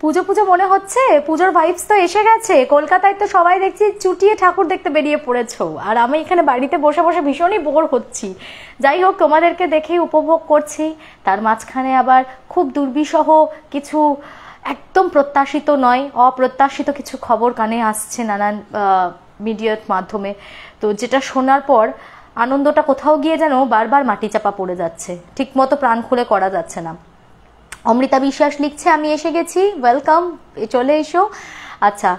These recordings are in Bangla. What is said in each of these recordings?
পুজো পুজো মনে হচ্ছে, পুজোর ভাইবস তো এসে গেছে। কলকাতায় তো সবাই দেখছি চুটিয়ে ঠাকুর দেখতে বেরিয়ে পড়েছো, আর আমি এখানে বাড়িতে বসে বসে ভীষণই বোর হচ্ছি। যাই হোক, তোমাদেরকে দেখেই উপভোগ করছি। তার মাঝখানে আবার খুব দুর্বিষহ কিছু, একদম প্রত্যাশিত নয়, অপ্রত্যাশিত কিছু খবর কানে আসছে নানান মিডিয়ার মাধ্যমে। তো যেটা শোনার পর আনন্দটা কোথাও গিয়ে যেন বারবার মাটি চাপা পড়ে যাচ্ছে, ঠিক মতো প্রাণ খুলে করা যাচ্ছে না। অমৃতা বিশ্বাস লিখছে, আমি এসে গেছি, ওয়েলকাম, চলে এসো। আচ্ছা,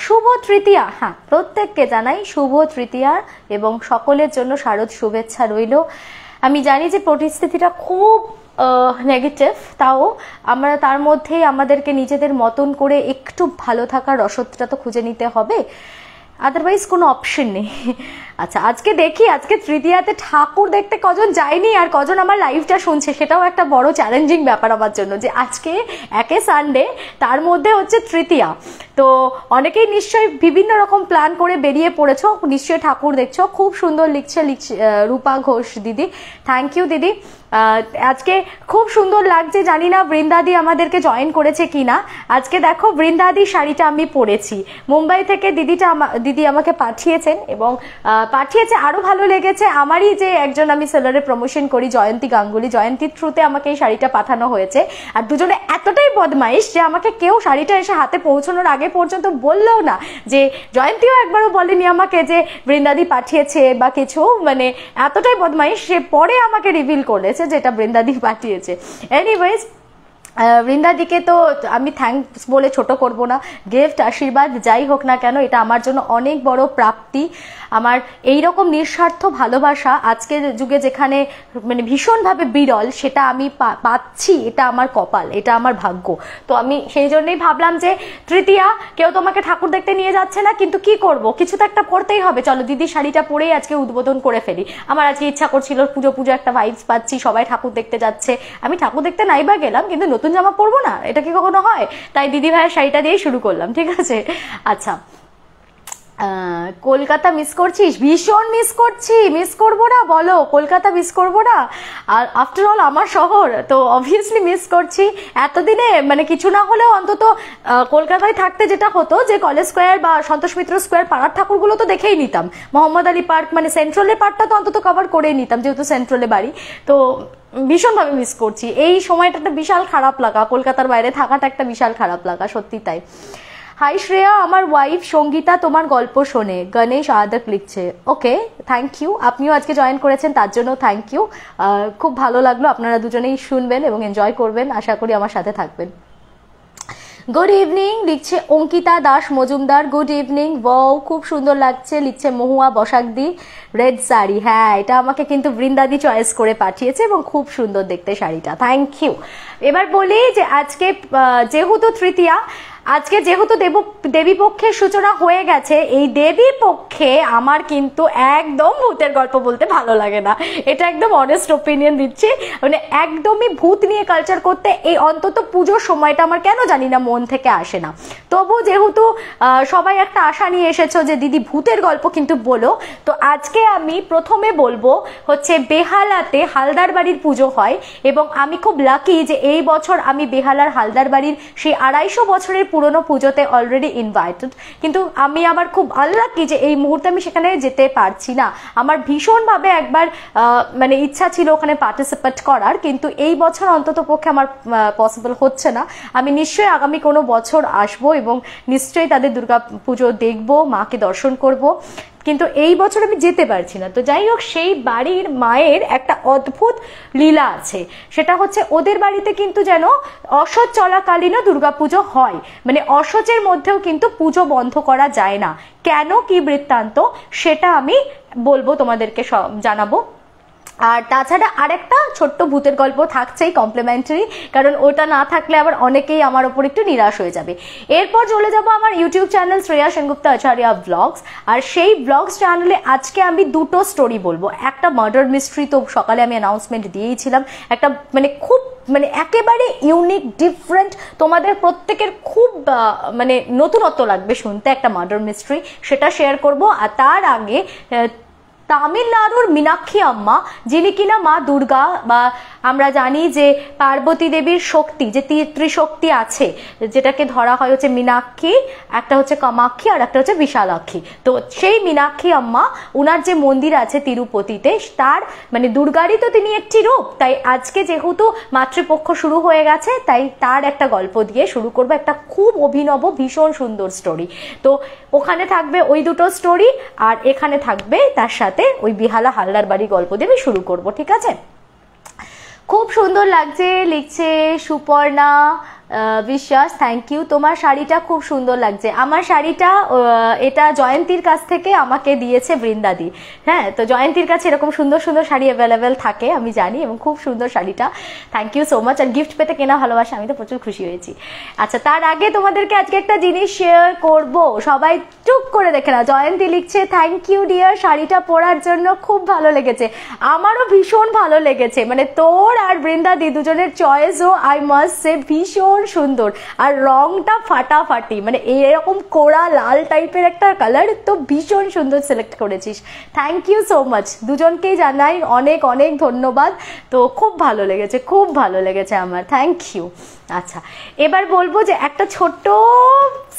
শুভ তৃতীয়া। হ্যাঁ, প্রত্যেককে জানাই শুভ তৃতীয়া এবং সকলের জন্য শারদ শুভেচ্ছা রইল। আমি জানি যে পরিস্থিতিটা খুব নেগেটিভ, তাও আমরা তার মধ্যেই আমাদেরকে নিজেদের মতন করে একটু ভালো থাকার রসদটা তো খুঁজে নিতে হবে, আদারওয়াইজ কোনো অপশন নেই। আচ্ছা, আজকে দেখি আজকে তৃতীয়াতে ঠাকুর দেখতে কজন যায়নি আর কজন আমার লাইভটা শুনছে, সেটাও একটা বড় চ্যালেঞ্জিং ব্যাপার আমার জন্য, যে আজকে একে সানডে, তার মধ্যে হচ্ছে তৃতীয়া। তো অনেকেই নিশ্চয়ই বিভিন্ন রকম প্ল্যান করে বেরিয়ে পড়েছো, নিশ্চয়ই ঠাকুর দেখছো। খুব সুন্দর লিখছে রূপা ঘোষ দিদি, থ্যাংক ইউ দিদি। আজকে খুব সুন্দর লাগছে, জানি না বৃন্দাদি আমাদেরকে জয়েন করেছে কিনা। আজকে দেখো বৃন্দাদি শাড়িটা আমি পরেছি, মুম্বাই থেকে দিদি আমাকে পাঠিয়েছেন, এবং পাঠিয়েছে আরো ভালো লেগেছে আমারই যে একজন আমি সেলারে প্রমোশন করি, জয়ন্তী গাঙ্গুলি, জয়ন্তীর থ্রুতে আমাকে এই শাড়িটা পাঠানো হয়েছে। আর দুজনে এতটাই বদমাইশ যে আমাকে কেউ শাড়িটা এসে হাতে পৌঁছানোর আগে পর্যন্ত বললেও না, যে জয়ন্তীও একবারও বলেনি আমাকে যে বৃন্দাদি পাঠিয়েছে বা কিছু, মানে এতটাই বদমাইশ, সে পরে আমাকে রিভিল করেছে যেটা বৃন্দাদি পাঠিয়েছে। এনিওয়েজ, বৃন্দাদিকে তো আমি থ্যাঙ্কস বলে ছোট করব না, গিফট আশীর্বাদ যাই হোক না কেন, এটা আমার জন্য অনেক বড় প্রাপ্তি। আমার এইরকম নিঃস্বার্থ ভালোবাসা আজকের যুগে যেখানে মানে ভীষণভাবে বিরল, সেটা আমি পাচ্ছি, এটা আমার কপাল, এটা আমার ভাগ্য। তো আমি সেই জন্যই ভাবলাম যে তৃতীয়া, কেউ তোমাকে ঠাকুর দেখতে নিয়ে যাচ্ছে না, কিন্তু কি করব, কিছু তো একটা করতেই হবে, চলো দিদি শাড়িটা পরেই আজকে উদ্বোধন করে ফেলি। আমার আজকে ইচ্ছা করছিল, পুজো পুজো একটা ভাইবস পাচ্ছি, সবাই ঠাকুর দেখতে যাচ্ছে, আমি ঠাকুর দেখতে নাই বা গেলাম, কিন্তু নতুন জামা পরবো না, এটা কি কখনো হয়? তাই দিদি ভাইয়ের শাড়িটা দিয়েই শুরু করলাম, ঠিক আছে? আচ্ছা, কলকাতা মিস করছিস? ভীষণ মিস করছি, মিস করবো না বলো, কলকাতা মিস করবো না? আর আফটার অল আমার শহর, তো অবভিয়াসলি মিস করছি। এতদিনে মানে কিছু না হলেও অন্তত কলকাতায় থাকতে যেটা হতো, যে কলেজ স্কোয়ার বা সন্তোষ মিত্র স্কোয়ার, পাড়ার ঠাকুরগুলো তো দেখেই নিতাম, মোহাম্মদ আলী পার্ক, মানে সেন্ট্রালের পার্কটা তো অন্তত কভার করেই নিতাম, যেহেতু সেন্ট্রালে বাড়ি। তো ভীষণভাবে মিস করছি। এই সময়টা একটা বিশাল খারাপ লাগা, কলকাতার বাইরে থাকাটা একটা বিশাল খারাপ লাগা, সত্যি তাই। হাই শ্রেয়া, আমার ওয়াইফ সঙ্গীতা তোমার গল্প শোনে, গণেশ আদক লিখছে। ওকে, থ্যাংক ইউ, আপনিও আজকে জয়েন করেছেন তার জন্য থ্যাংক ইউ। খুব ভালো লাগলো, আপনারা দুজনেই শুনবেন এবং এনজয় করবেন, আশা করি আমার সাথে থাকবেন। গুড ইভিনিং লিখছে Ankita Das Majumdar, good evening, wow খুব সুন্দর লাগছে লিখছে মহুয়া বসাকদি, রেড শাড়ি। হ্যাঁ, এটা আমাকে কিন্তু বৃন্দাদি চয়েস করে পাঠিয়েছে এবং খুব সুন্দর দেখতে শাড়িটা, থ্যাংক ইউ। এবার বলি যে আজকে যেহেতু তৃতীয়া, আজকে যেহেতু দেবী পক্ষের সূচনা হয়ে গেছে, এই দেবী পক্ষে আমার কিন্তু একদম ভূতের গল্প বলতে ভালো লাগে না, এটা একদম অনেস্ট ওপিনিয়ন দিচ্ছি। মানে একদমই ভূত নিয়ে কালচার করতে এই অন্তত পুজোর সময়টা আমার কেন জানি না মন থেকে আসে না। তবু যেহেতু সবাই একটা আশা নিয়ে এসেছো যে দিদি ভূতের গল্প কিন্তু বলো, তো আজকে আমি প্রথমে বলবো হচ্ছে বেহালাতে হালদার বাড়ির পুজো হয়, এবং আমি খুব লাকি যে এই বছর আমি বেহালার হালদার বাড়ির সেই 250 বছরের পুরনো পুজোতে অলরেডি ইনভাইটেড, কিন্তু আমি আবার খুব আনলাকি যে এই মুহূর্তে আমি সেখানে যেতে পারছি না। আমার ভীষণভাবে একবার মানে ইচ্ছা ছিল ওখানে পার্টিসিপেট করার, কিন্তু এই বছর অন্তত পক্ষে আমার পসিবল হচ্ছে না। আমি নিশ্চয়ই আগামী কোনো বছর আসবো এবং নিশ্চয়ই তাদের দুর্গা পুজো দেখবো, মাকে দর্শন করব, কিন্তু এই বছর আমি যেতে পারছি না। তো যাই হোক, সেই বাড়ির মায়ের একটা অদ্ভুত লীলা আছে, সেটা হচ্ছে ওদের বাড়িতে কিন্তু যেন অসৎ চলাকালীনও দুর্গাপুজো হয়, মানে অসচের মধ্যেও কিন্তু পুজো বন্ধ করা যায় না। কেন, কি বৃত্তান্ত, সেটা আমি বলবো, তোমাদেরকে জানাবো। আর তাছাড়া আরেকটা ছোট্ট ভূতের গল্প থাকছেই কমপ্লিমেন্টারি, কারণ ওটা না থাকলে আবার অনেকেই আমার ওপর একটু নিরাশ হয়ে যাবে। এরপর চলে যাব আমার ইউটিউব চ্যানেল শ্রেয়া সেনগুপ্তা আচার্য ব্লগস, আর সেই ব্লগস চ্যানেলে আজকে আমি দুটো স্টোরি বলবো। একটা মার্ডার মিস্ট্রি, তো সকালে আমি অ্যানাউন্সমেন্ট দিয়েছিলাম, একটা মানে খুব মানে একেবারে ইউনিক ডিফারেন্ট, তোমাদের প্রত্যেকের খুব মানে নতুনত্ব লাগবে শুনতে, একটা মার্ডার মিস্ট্রি, সেটা শেয়ার করব। আর তামিলনাড়ুর মীনাক্ষী আম্মা, যিনি কিনা মা দুর্গা, বা আমরা জানি যে পার্বতী দেবীর শক্তি, যে ত্রিশক্তি আছে, যেটাকে ধরা হয় হচ্ছে মীনাক্ষী, একটা হচ্ছে কামাক্ষী আর একটা হচ্ছে বিশালাক্ষী। তো সেই মীনাক্ষী আম্মা, উনার যে মন্দির আছে তিরুপতিতে, তার মানে দুর্গারই তো তিনি একটি রূপ। তাই আজকে যেহেতু মাতৃপক্ষ শুরু হয়ে গেছে, তাই তার একটা গল্প দিয়ে শুরু করবো, একটা খুব অভিনব ভীষণ সুন্দর স্টোরি। তো ওখানে থাকবে ওই দুটো স্টোরি, আর এখানে থাকবে তার সাথে ওই বিহালা হালদার বাড়ি গল্প দিয়ে আমি শুরু করব, ঠিক আছে? খুব সুন্দর লাগছে, লিখছে সুপর্ণা বিশ্বাস, থ্যাংক ইউ। তোমার শাড়িটা খুব সুন্দর লাগছে। আমার শাড়িটা এটা জয়ন্তীর কাছ থেকে আমাকে দিয়েছে বৃন্দাদি। হ্যাঁ, তো জয়ন্তীর কাছে এরকম সুন্দর সুন্দর শাড়ি অ্যাভেলেবেল থাকে আমি জানি, এবং খুব সুন্দর শাড়িটা, থ্যাংক ইউ সো মাচ। আর গিফট পেতে কেনা ভালোবাসা, আমি তো প্রচুর খুশি হয়েছি। আচ্ছা, তার আগে তোমাদেরকে আজকে একটা জিনিস শেয়ার করব, সবাই চুপ করে দেখে না। জয়ন্তী লিখছে থ্যাংক ইউ ডিয়ার, শাড়িটা পরার জন্য খুব ভালো লেগেছে। আমারও ভীষণ ভালো লেগেছে, মানে তোর আর বৃন্দাদি দুজনের চয়েসও আই মাস্ট সে ভীষণ সুন্দর, আর রংটা ফাটাফাটি, মানে এরকম কোড়া লাল টাইপের একটা কালার, তো ভীষণ সুন্দর সিলেক্ট করেছিস। থ্যাংক ইউ সো মাচ, দুজনকেই জানাই অনেক অনেক ধন্যবাদ। তো খুব ভালো লেগেছে, খুব ভালো লেগেছে আমার, থ্যাংক ইউ। আচ্ছা, এবার বলবো যে একটা ছোট্ট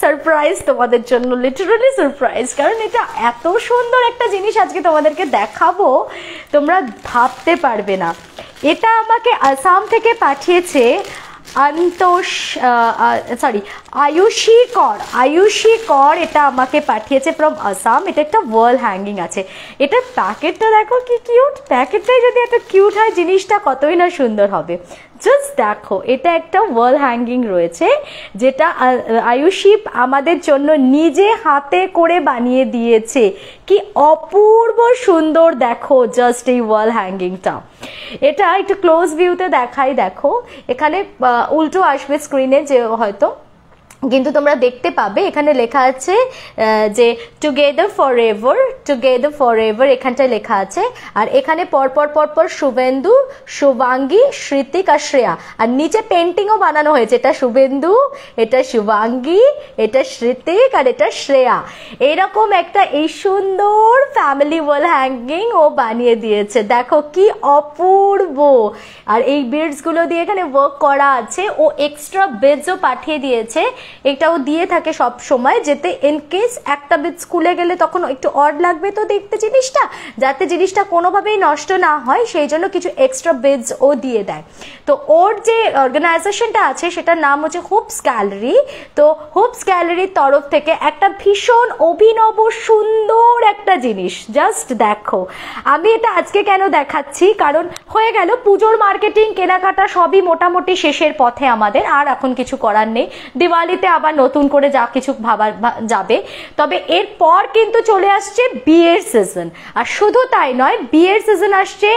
সারপ্রাইজ তোমাদের জন্য, লিটারালি সারপ্রাইজ, কারণ এটা এত সুন্দর একটা জিনিস আজকে তোমাদেরকে দেখাবো, তোমরা ভাবতে পারবে না। এটা আমাকে আসাম থেকে পাঠিয়েছে আয়ুষী কর এটা আমাকে পাঠিয়েছে ফ্রম আসাম। এটা একটা ওয়াল হ্যাঙ্গিং আছে। এটার প্যাকেটটা দেখো কি কিউট, প্যাকেটটাই যদি এত কিউট হয় জিনিসটা কতই না সুন্দর হবে। জাস্ট দেখো, এটা একটা ওয়াল হ্যাঙ্গিং রয়েছে, যেটা আয়ুষী আমাদের জন্য নিজে হাতে করে বানিয়ে দিয়েছে। কি অপূর্ব সুন্দর দেখো জাস্ট এই ওয়াল হ্যাঙ্গিংটা। এটা একটু ক্লোজ ভিউতে দেখাই, দেখো এখানে উল্টো আসবে স্ক্রিনে যে হয়তো, কিন্তু তোমরা দেখতে পাবে এখানে লেখা আছে যে টুগেদার ফর এভার, এখানটায় লেখা আছে। আর এখানে পরপর পরপর শুভেন্দু, শুভাঙ্গী, শ্রীতিক আর শ্রেয়া, আর নিচে পেন্টিংও বানানো হয়েছে। এটা শুভেন্দু, এটা শুভাঙ্গী, এটা শ্রীতিক আর এটা শ্রেয়া। এইরকম একটা এই সুন্দর ফ্যামিলি ওয়াল হ্যাঙ্গিং ও বানিয়ে দিয়েছে, দেখো কি অপূর্ব। আর এই বিডস গুলো দিয়ে এখানে ওয়ার্ক করা আছে। ও এক্সট্রা বিডসও পাঠিয়ে দিয়েছে, এটাও দিয়ে থাকে সব সময়, যেতে ইনকেস একটা বিট স্কুলে গেলে তখন একটু অড লাগবে তো দেখতে জিনিসটা, যাতে জিনিসটা কোনোভাবেই নষ্ট না হয়, সেই জন্য কিছু এক্সট্রা বিডস ও দিয়ে দেয়। তো ওর যে অর্গানাইজেশনটা আছে সেটার নাম হচ্ছে হুপস গ্যালারি। তো হুপস গ্যালারির তরফ থেকে একটা ভীষণ অভিনব সুন্দর একটা জিনিস, জাস্ট দেখো। আমি এটা আজকে কেন দেখাচ্ছি, কারণ হয়ে গেল পুজোর মার্কেটিং, কেনাকাটা সবই মোটামুটি শেষের পথে আমাদের, আর এখন কিছু করার নেই। দিওয়ালিতে আবার নতুন করে যা কিছু ভাবা যাবে, তবে এরপর কিন্তু চলে আসছে বিয়ের সিজন। আর শুধু তাই নয়, বিয়ের সিজন আসছে,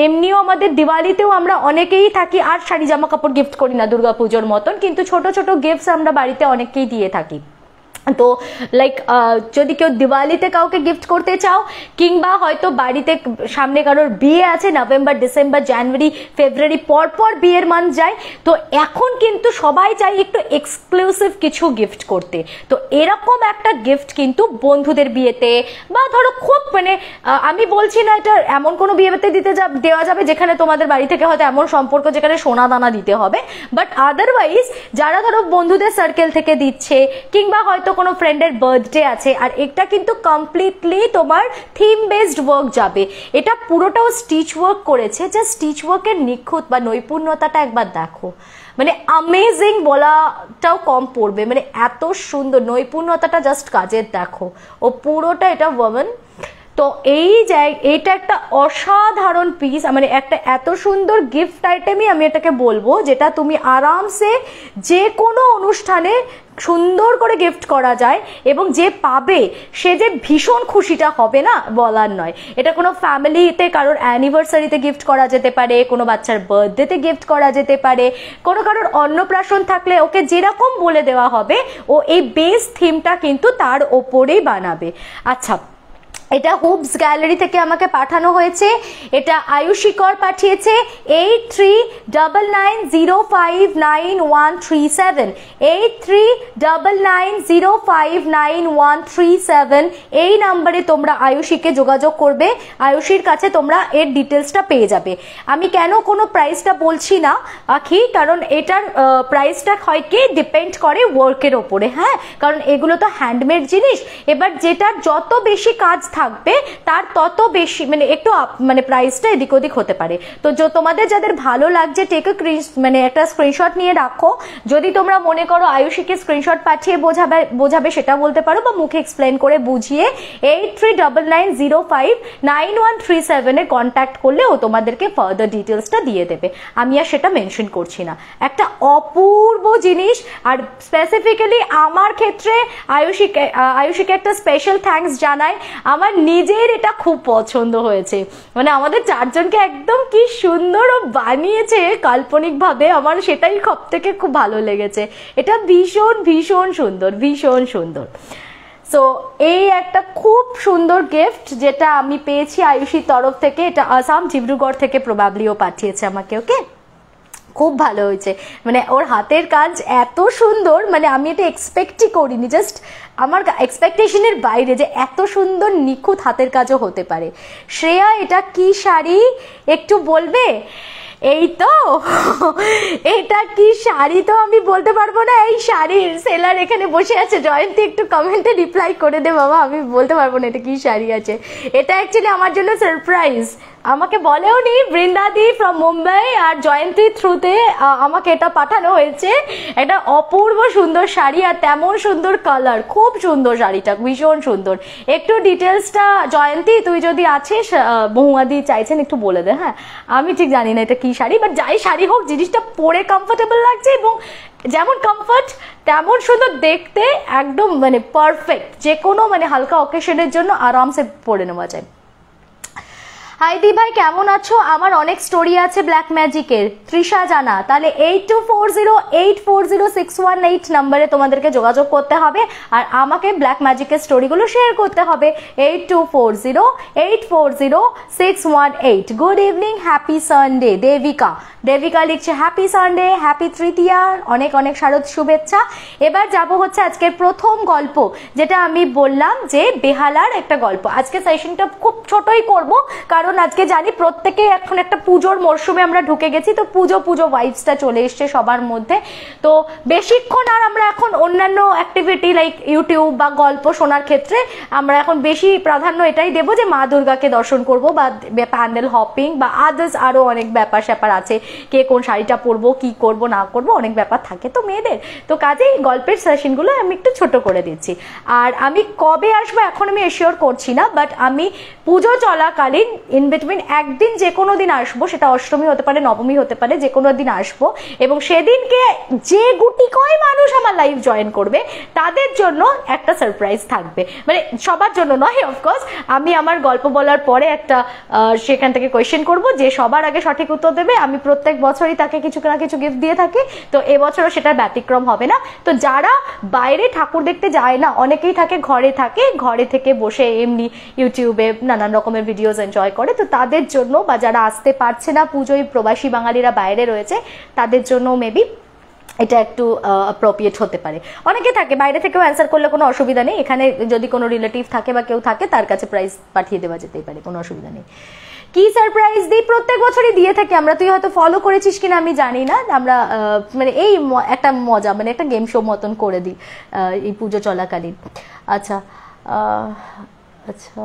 এমনিও আমাদের দিওয়ালিতেও আমরা অনেকেই থাকি আর শাড়ি জামা কাপড় গিফট করি না দুর্গাপুজোর মতন, কিন্তু ছোট ছোট গিফটস আমরা বাড়িতে অনেকেই দিয়ে থাকি। তো লাইক যদি কেউ দিওয়ালিতে কাউকে গিফট করতে চাও, কিংবা হয়তো বাড়িতে সামনে কারোর বিয়ে আছে, নভেম্বর, ডিসেম্বর, জানুয়ারি, ফেব্রুয়ারি পর পর বিয়ের মান যায়, তো এখন কিন্তু সবাই চাই একটু এক্সক্লুসিভ কিছু গিফট করতে। তো এরকম একটা গিফট কিন্তু বন্ধুদের বিয়েতে, বা ধরো খুব মানে আমি বলছি না এটা এমন কোনো বিয়েতে দেওয়া যাবে যেখানে তোমাদের বাড়ি থেকে হয়তো এমন সম্পর্ক যেখানে সোনা দানা দিতে হবে, বাট আদারওয়াইজ যারা ধরো বন্ধুদের সার্কেল থেকে দিচ্ছে, কিংবা হয়তো কোনো ফ্রেন্ডের বার্থডে আছে, আর এটা কিন্তু কমপ্লিটলি তোমার থিম বেসড ওয়ার্ক যাবে। এটা পুরোটাও স্টিচ ওয়ার্ক করেছে, যে স্টিচ ওয়ার্কের নিখুঁত বা নৈপুণ্যতাটা একবার দেখো, মানে অ্যামেজিং বলাটাও কম পড়বে, মানে এত সুন্দর নৈপুণ্যতাটা জাস্ট কাজের দেখো। ও পুরোটা এটা ওয়ামেন। তো এইটা একটা অসাধারণ পিস, মানে একটা এত সুন্দর গিফট আইটেমই আমি এটাকে বলবো, যেটা তুমি আরামসে যে কোনো অনুষ্ঠানে সুন্দর করে গিফট করা যায়, এবং যে পাবে সে যে ভীষণ খুশিটা হবে না বলার নয়। এটা কোনো ফ্যামিলিতে কারোর অ্যানিভার্সারিতে গিফট করা যেতে পারে, কোনো বাচ্চার বার্থডেতে গিফট করা যেতে পারে, কোনো কারোর অন্নপ্রাশন থাকলে ওকে যেরকম বলে দেওয়া হবে ও এই বেস থিমটা কিন্তু তার ওপরেই বানাবে। আচ্ছা, এটা হুপস গ্যালারি থেকে আমাকে পাঠানো হয়েছে। এটা আয়ুষিকর পাঠিয়েছে 8399059137 8399059137। এই নাম্বারে তোমরা আয়ুষীকে যোগাযোগ করবে, আয়ুষীর কাছে তোমরা এর ডিটেলসটা পেয়ে যাবে। আমি কেন কোনো প্রাইসটা বলছি না আখি, কারণ এটার প্রাইসটা হয় কি ডিপেন্ড করে ওয়ার্কের ওপরে, হ্যাঁ, কারণ এগুলো তো হ্যান্ডমেড জিনিস। এবার যেটার যত বেশি কাজ থাকবে তার তত বেশি মানে একটু মানে প্রাইসটা এদিক ওদিক হতে পারে। তো তোমাদের যাদের ভালো লাগছে মানে একটা স্ক্রিনশট নিয়ে রাখো। যদি তোমরা মনে করো আয়ুষীকে স্ক্রিনশট পাঠিয়ে বোঝাবে সেটা বলতে পারো, বা মুখে এক্সপ্লেন করে বুঝিয়ে 8399059137 এ কন্ট্যাক্ট করলে ও তোমাদেরকে ফার্দার ডিটেলসটা দিয়ে দেবে। আমি আর সেটা মেনশন করছি না। একটা অপূর্ব জিনিস, আর স্পেসিফিক্যালি আমার ক্ষেত্রে আয়ুষীকে একটা স্পেশাল থ্যাঙ্কস জানাই। আমার নিজের এটা খুব পছন্দ হয়েছে, মানে আমাদের চারজনকে একদম কি সুন্দর ও বানিয়েছে কাল্পনিকভাবে, আমার সেটাই সব থেকে খুব ভালো লেগেছে। এটা ভীষণ ভীষণ সুন্দর, ভীষণ সুন্দর। সো এই একটা খুব সুন্দর গিফট যেটা আমি পেয়েছি আয়ুষীর তরফ থেকে। এটা আসাম ডিব্রুগড় থেকে প্রবাবলিও পাঠিয়েছে আমাকে। ওকে, খুব ভালো হয়েছে, মানে ওর হাতের কাজ এত সুন্দর, মানে আমি এটা এক্সপেক্টই করিনি, জাস্ট আমার এক্সপেকটেশনের বাইরে যে এত সুন্দর নিখুঁত হাতের কাজও হতে পারে। শ্রেয়া, এটা কি শাড়ি একটু বলবে? এই তো এটা কি শাড়ি তো আমি বলতে পারবো না, এই শাড়ির সেলার এখানে বসে আছে। জয়ন্তী একটু কমেন্টে রিপ্লাই করে দে বাবা, আমি বলতে পারবো না এটা কি শাড়ি আছে। এটা অ্যাকচুয়ালি আমার জন্য সারপ্রাইজ, আমাকে বলেও নি। বৃন্দাদি ফ্রম মুম্বাই আর জয়ন্তী থ্রুতে আমাকে এটা পাঠানো হয়েছে। এটা অপূর্ব সুন্দর শাড়ি আর তেমন সুন্দর কালার, খুব সুন্দর শাড়িটা, ভীষণ সুন্দর। একটু ডিটেলসটা জয়ন্তী তুই যদি আছিস, বহুয়াদি চাইছেন একটু বলে দে। হ্যাঁ, আমি ঠিক জানি না এটা কি শাড়ি, বাট যাই শাড়ি হোক জিনিসটা পরে কমফোর্টেবল লাগছে, এবং যেমন কমফর্ট তেমন সুন্দর দেখতে, একদম মানে পারফেক্ট, যে কোনো মানে হালকা অকেশনের জন্য আরামসে পরে নেওয়া যায়। হাইদি ভাই কেমন আছো? আমার অনেক স্টোরি আছে ব্ল্যাক ম্যাজিকের। তৃষা জানা, তাহলে 8240840618 নাম্বারে তোমাদেরকে যোগাযোগ করতে হবে আর আমাকে ব্ল্যাক ম্যাজিকের স্টোরিগুলো শেয়ার করতে হবে। 8240840618। Good evening, happy Sunday. Debika লিখছে হ্যাপি সানডে, হ্যাপি তৃতীয়া, অনেক অনেক শারদ শুভেচ্ছা। এবার যাব হচ্ছে আজকের প্রথম গল্প, যেটা আমি বললাম যে বেহালার একটা গল্প। আজকে সেশনটা খুব ছোটই করব, কারণ আজকে জানি প্রত্যেকে এখন একটা পুজোর মরশুমে আমরা ঢুকে গেছি, তো পুজো ভাইবসটা চলে এসছে সবার মধ্যে। তো বেশিক্ষণ আর আমরা এখন অন্যান্য অ্যাক্টিভিটি লাইক ইউটিউব বা গল্প শোনার ক্ষেত্রে আমরা এখন বেশি প্রাধান্য এটাই দেবো যে মা দুর্গাকে দর্শন করব, বা প্যান্ডেল হপিং বা আদার্স আরো অনেক ব্যাপার স্যাপার আছে, কে কোন শাড়িটা পরবো, কি করব না করব, অনেক ব্যাপার থাকে তো মেয়েদের। তো কাজেই গল্পের সেশনগুলো আমি একটু ছোট করে দিচ্ছি। আর আমি কবে আসবো এখন আমি এশিওর করছি না, বাট আমি পুজো চলাকালীন ইন বিটুইন একদিন যে কোনো দিন আসবো, সেটা অষ্টমী হতে পারে, নবমী হতে পারে, যে কোনো দিন আসবো, এবং সেদিনকে যে গুটি কয় মানুষ আমার লাইভ জয়েন করবে তাদের জন্য একটা সারপ্রাইজ থাকবে। মানে সবার জন্য নয়, অফকোর্স আমি আমার গল্প বলার পরে একটা সেখান থেকে কোয়েশ্চেন করব, যে সবার আগে সঠিক উত্তর দেবে আমি প্রত্যেক বছরই তাকে কিছু না কিছু গিফট দিয়ে থাকি, তো এবছরও সেটার ব্যতিক্রম হবে না। তো যারা বাইরে ঠাকুর দেখতে যায় না, অনেকেই থাকে ঘরে থেকে বসে এমনি ইউটিউবে নানান রকমের ভিডিওস এনজয় করে, তো তাদের জন্য, বা যারা আসতে পারছে না পুজোয়, প্রবাসী বাঙালিরা বাইরে রয়েছে, তাদের জন্য মেবি এটা একটু অ্যাপ্রোপ্রিয়েট হতে পারে। অনেকে থাকে বাইরে থেকেও অ্যান্সার করলে কোনো অসুবিধা নেই, এখানে যদি কোনো রিলেটিভ থাকে বা কেউ থাকে তার কাছে প্রাইজ পাঠিয়ে দেওয়া যেতেই পারে, কোনো অসুবিধা নেই। কি সারপ্রাইজ দিই? প্রত্যেক বছরই দিয়ে থাকি আমরা, তুই হয়তো ফলো করেছিস কিনা আমি জানি না। আমরা মানে এই একটা মজা, মানে একটা গেম শো মতন করে দিই এই পুজো চলাকালীন। আচ্ছা আচ্ছা,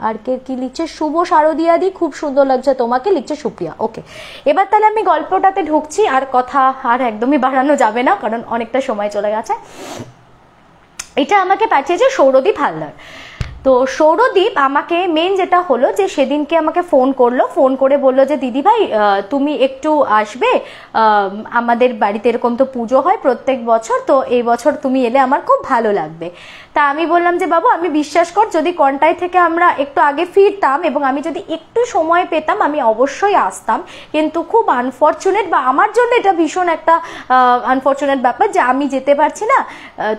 আর কে কি লিখছে? শুভ শারদিয়াদি, খুব সুন্দর লাগছে তোমাকে, লিখছে সুপ্রিয়া। ওকে, এবার তাহলে আমি গল্পটাতে ঢুকছি, আর কথা আর একদমই বাড়ানো যাবে না কারণ অনেকটা সময় চলে গেছে। এটা আমাকে পাঠিয়েছে সৌরদীপ হালদার। তো সৌরদীপ আমাকে মেন যেটা হলো যে সেদিনকে আমাকে ফোন করে বললো যে দিদি ভাই তুমি একটু আসবে, আমাদের বাড়িতে এরকম তো পুজো হয় প্রত্যেক বছর, তো এই বছর তুমি এলে আমার খুব ভালো লাগবে। তা আমি বললাম যে বাবু আমি বিশ্বাস কর, যদি কন্টাই থেকে আমরা একটু আগে ফিরতাম এবং আমি যদি একটু সময় পেতাম আমি অবশ্যই আসতাম, কিন্তু খুব আনফর্চুনেট, বা আমার জন্য এটা ভীষণ একটা আনফর্চুনেট ব্যাপার যে আমি যেতে পারছি না।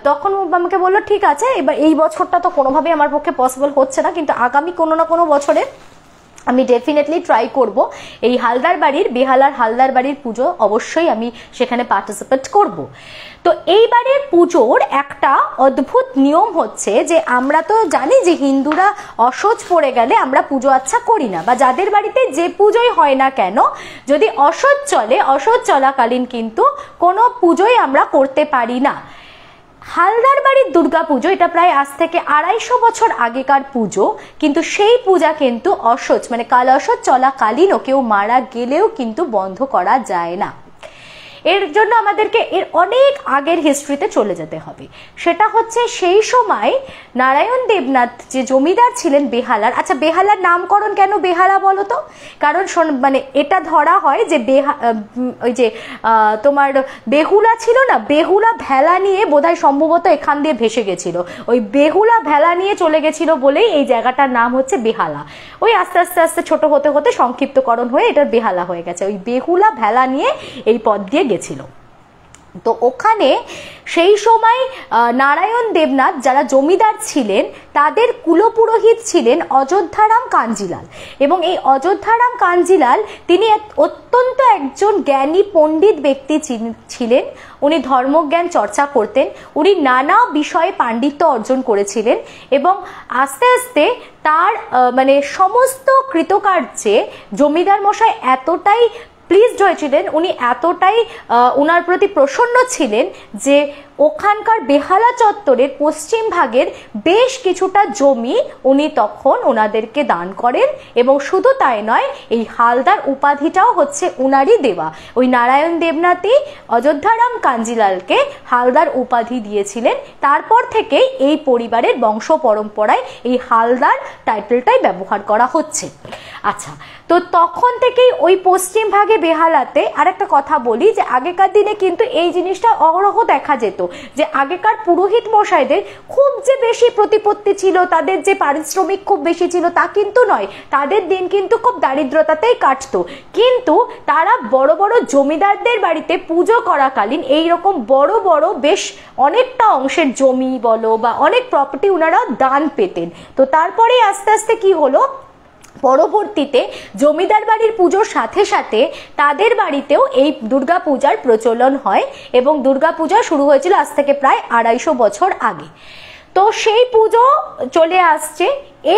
তখন আমাকে বললো ঠিক আছে, এবার এই বছরটা তো কোনোভাবেই আমার পক্ষে পসিবল হচ্ছে না, কিন্তু আগামী কোনো না কোনো বছরে আমি ডেফিনেটলি ট্রাই করব এই হালদার বাড়ির, বেহালার হালদার বাড়ির পুজো অবশ্যই আমি সেখানে পার্টিসিপেট করব। তো এই বাড়ির পুজোর একটা অদ্ভুত নিয়ম হচ্ছে যে আমরা তো জানি যে হিন্দুরা অসহ্য পড়ে গেলে আমরা পুজো আচ্ছা করি না, বা যাদের বাড়িতে যে পুজোই হয় না কেন যদি অসহ্য চলে, অসহ্য চলাকালীন কিন্তু কোনো পুজোই আমরা করতে পারি না। হালদার বাড়ির দুর্গাপুজো এটা প্রায় আজ থেকে 250 বছর আগেকার পুজো, কিন্তু সেই পূজা কিন্তু অসহ্য মানে কাল অসহ্য চলাকালীনও কেউ মারা গেলেও কিন্তু বন্ধ করা যায় না। এর জন্য আমাদেরকে এর অনেক আগের হিস্ট্রিতে চলে যেতে হবে। সেটা হচ্ছে সেই সময় নারায়ণ দেবনাথ যে জমিদার ছিলেন বেহালার, আচ্ছা বেহালার নামকরণ কেন বেহালা বলো তো? কারণ মানে এটা ধরা হয় যে ওই যে তোমার বেহুলা ছিল না, বেহুলা ভেলা নিয়ে বোধহয় সম্ভবত এখান দিয়ে ভেসে গেছিল, ওই বেহুলা ভেলা নিয়ে চলে গেছিল বলেই এই জায়গাটার নাম হচ্ছে বেহালা। ওই আস্তে আস্তে আস্তে ছোট হতে হতে সংক্ষিপ্তকরণ হয়ে এটার বেহালা হয়ে গেছে। ওই বেহুলা ভেলা নিয়ে এই পদ দিয়ে গেছিল। তো ওখানে সেই সময় নারায়ণ দেবনাথ যারা জমিদার ছিলেন তাদের কুলপুরোহিত ছিলেন অযোধ্যারাম কাঞ্জিলাল, এবং এই অযোধ্যারাম কাঞ্জিলাল তিনি অত্যন্ত একজন জ্ঞানী পণ্ডিত ব্যক্তি ছিলেন। উনি ধর্মজ্ঞান চর্চা করতেন, উনি নানা বিষয়ে পাণ্ডিত্য অর্জন করেছিলেন, এবং আস্তে আস্তে তার মানে সমস্ত কৃতকার্যে জমিদার মশাই এতটাই প্লিজড হয়েছিলেন, উনি এতটাই ওনার প্রতি প্রসন্ন ছিলেন যে ওখানকার বেহালা চত্বরের পশ্চিম ভাগের বেশ কিছুটা জমি উনি তখন ওনাদেরকে দান করেন। এবং শুধু তাই নয়, এই হালদার উপাধিটাও হচ্ছে উনারই দেওয়া। ওই নারায়ণ দেবনাথই অযোধ্যারাম কাঞ্জিলালকে হালদার উপাধি দিয়েছিলেন। তারপর থেকেই এই পরিবারের বংশ পরম্পরায় এই হালদার টাইটেলটাই ব্যবহার করা হচ্ছে। আচ্ছা, তো তখন থেকেই ওই পশ্চিম ভাগে বেহালাতে আরেকটা কথা বলি যে আগেকার দিনে কিন্তু এই জিনিসটা অহরহ দেখা যেত যে আগেকার পুরোহিত মশাইদের খুব যে বেশি প্রতিপত্তি ছিল, তাদের যে পারিশ্রমিক খুব বেশি ছিল তা কিন্তু নয়, তাদের দিন কিন্তু খুব দারিদ্রতাতেই কাটতো। কিন্তু তারা বড় বড় জমিদারদের বাড়িতে পুজো করাকালীন এইরকম বড় বড় বেশ অনেকটা অংশের জমি বলো বা অনেক প্রপার্টি ওনারা দান পেতেন। তো তারপরে আস্তে আস্তে কি হলো, পরবর্তীতে জমিদার বাড়ির পুজোর সাথে সাথে তাদের বাড়িতেও এই দুর্গাপূজার প্রচলন হয়, এবং দুর্গাপূজা শুরু হয়েছিল আজ থেকে প্রায় 250 বছর আগে। তো সেই পুজো চলে আসছে।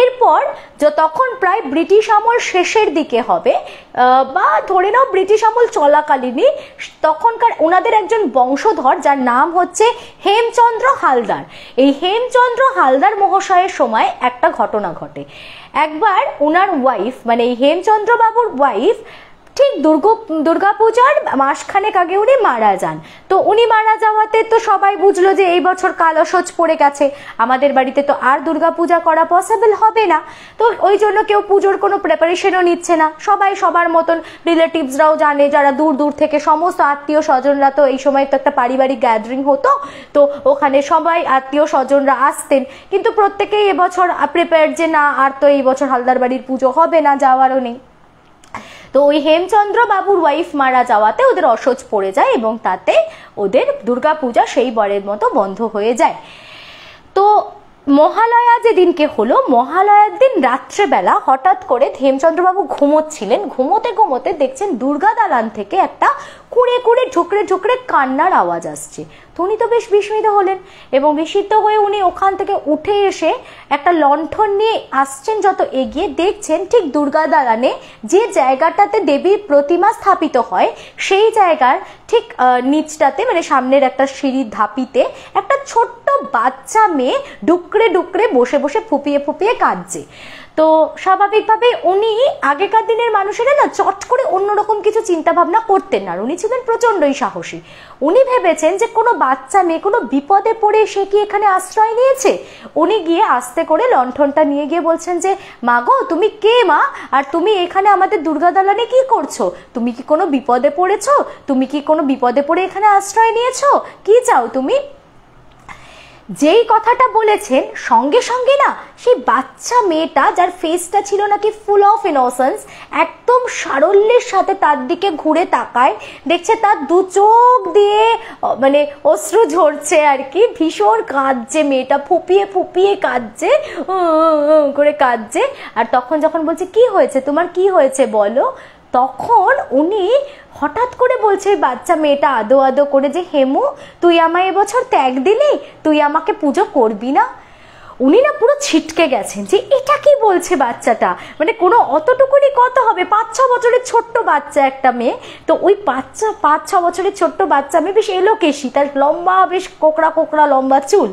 এরপর তখন প্রায় ব্রিটিশ আমল শেষের দিকে হবে, বা ধরে নাও ব্রিটিশ আমল চলাকালীনই তখনকার ওনাদের একজন বংশধর যার নাম হচ্ছে হেমচন্দ্র হালদার। এই হেমচন্দ্র হালদার মহাশয়ের সময় একটা ঘটনা ঘটে। একবার ওনার ওয়াইফ মানে এই হেমচন্দ্র বাবুর ওয়াইফ ঠিক দুর্গাপূজার মাসখানেক আগে উনি মারা যান। তো উনি মারা যাওয়াতে তো সবাই বুঝলো যে এই বছর কাল অসহ্য পড়ে গেছে, আমাদের বাড়িতে তো আর দুর্গাপূজা করা পসিবল হবে না। তো ওই জন্য কেউ পুজোর কোনো প্রিপারেশনও নিচ্ছে না, সবাই সবার মতন, রিলেটিভসরাও জানে যারা দূর দূর থেকে, সমস্ত আত্মীয় স্বজনরা, তো এই সময় তো একটা পারিবারিক গ্যাদারিং হতো, তো ওখানে সবাই আত্মীয় স্বজনরা আসতেন, কিন্তু প্রত্যেকেই এবছর প্রিপেয়ার যে না আর তো এই বছর হালদার বাড়ির পুজো হবে না, যাওয়ারও নেই। তো ওই হেমচন্দ্র বাবুর ওয়াইফ মারা যাওয়াতে ওদের অসহ্য পড়ে যায়, এবং তাতে ওদের দুর্গাপূজা সেই বরের মতো বন্ধ হয়ে যায়। তো মহালয়া যেদিনকে হলো, মহালয়ার দিন রাত্রেবেলা হঠাৎ করে হেমচন্দ্রবাবু ঘুমোচ্ছিলেন, ঘুমোতে ঘুমোতে দেখছেন দুর্গা দালান থেকে একটা কুড়ে কুড়ে ঝুকরে ঝুকরে কান্নার আওয়াজ আসছে। তো উনি তো বেশ বিস্মিত হলেন, এবং বিস্মিত হয়ে উনি ওখান থেকে উঠে এসে একটা লণ্ঠন নিয়ে আসছেন, যত এগিয়ে দেখছেন ঠিক দুর্গা দালানে যে জায়গাটাতে দেবীর প্রতিমা স্থাপিত হয় সেই জায়গার ঠিক নিচটাতে মানে সামনের একটা সিঁড়ির ধাপিতে একটা ছোট্ট বাচ্চা মেয়ে ডুকরে ডুকরে বসে বসে ফুপিয়ে ফুপিয়ে কাঁদছে। তো স্বাভাবিকভাবে উনি আগেকার দিনের মানুষেরা না চট করে অন্যরকম কিছু চিন্তা ভাবনা করতেন না, উনি ছিলেন প্রচন্ডই সাহসী। উনি ভেবেছেন যে কোনো বাচ্চা মেয়ে কোনো বিপদে পড়ে সে কি এখানে আশ্রয় নিয়েছে। উনি গিয়ে আস্তে করে লণ্ঠনটা নিয়ে গিয়ে বলছেন যে মা গো, তুমি কে মা, আর তুমি এখানে আমাদের দুর্গা দালানে কি করছো? তুমি কি কোনো বিপদে পড়েছো? তুমি কি কোনো বিপদে পড়ে এখানে আশ্রয় নিয়েছো? কি চাও তুমি? যেই কথাটা বলেছেন সঙ্গে সঙ্গে না সেই বাচ্চা মেয়েটা, যার ফেসটা ছিল নাকি ফুল অফ ইনোসেন্স, একদম সারল্যের সাথে তার দিকে ঘুরে তাকায়, দেখছে তার দু চোখ দিয়ে মানে অশ্রু ঝরছে আর কি, ভীষণ কাঁদছে মেয়েটা, ফুপিয়ে ফুপিয়ে কাঁদছে, করে কাঁদছে। আর তখন যখন বলছে কি হয়েছে তোমার, কি হয়েছে বলো, তখন উনি হঠাৎ করে বলছে বাচ্চা মেয়েটা আদো আদো করে যে হেমু তুই আমায় এবছর ত্যাগ দিলি, তুই আমাকে পুজো করবি না। উনি না পুরো ছিটকে গেছেন যে এটা কি বলছে বাচ্চাটা, মানে কোনো অতটুকুনি কত হবে, 5-6 বছরের ছোট্ট বাচ্চা একটা মেয়ে। তো ওই 5-6 বছরের ছোট্ট বাচ্চা মেয়ে, বেশ এলোকেশি, তার লম্বা বেশ কোকড়া কোকড়া লম্বা চুল।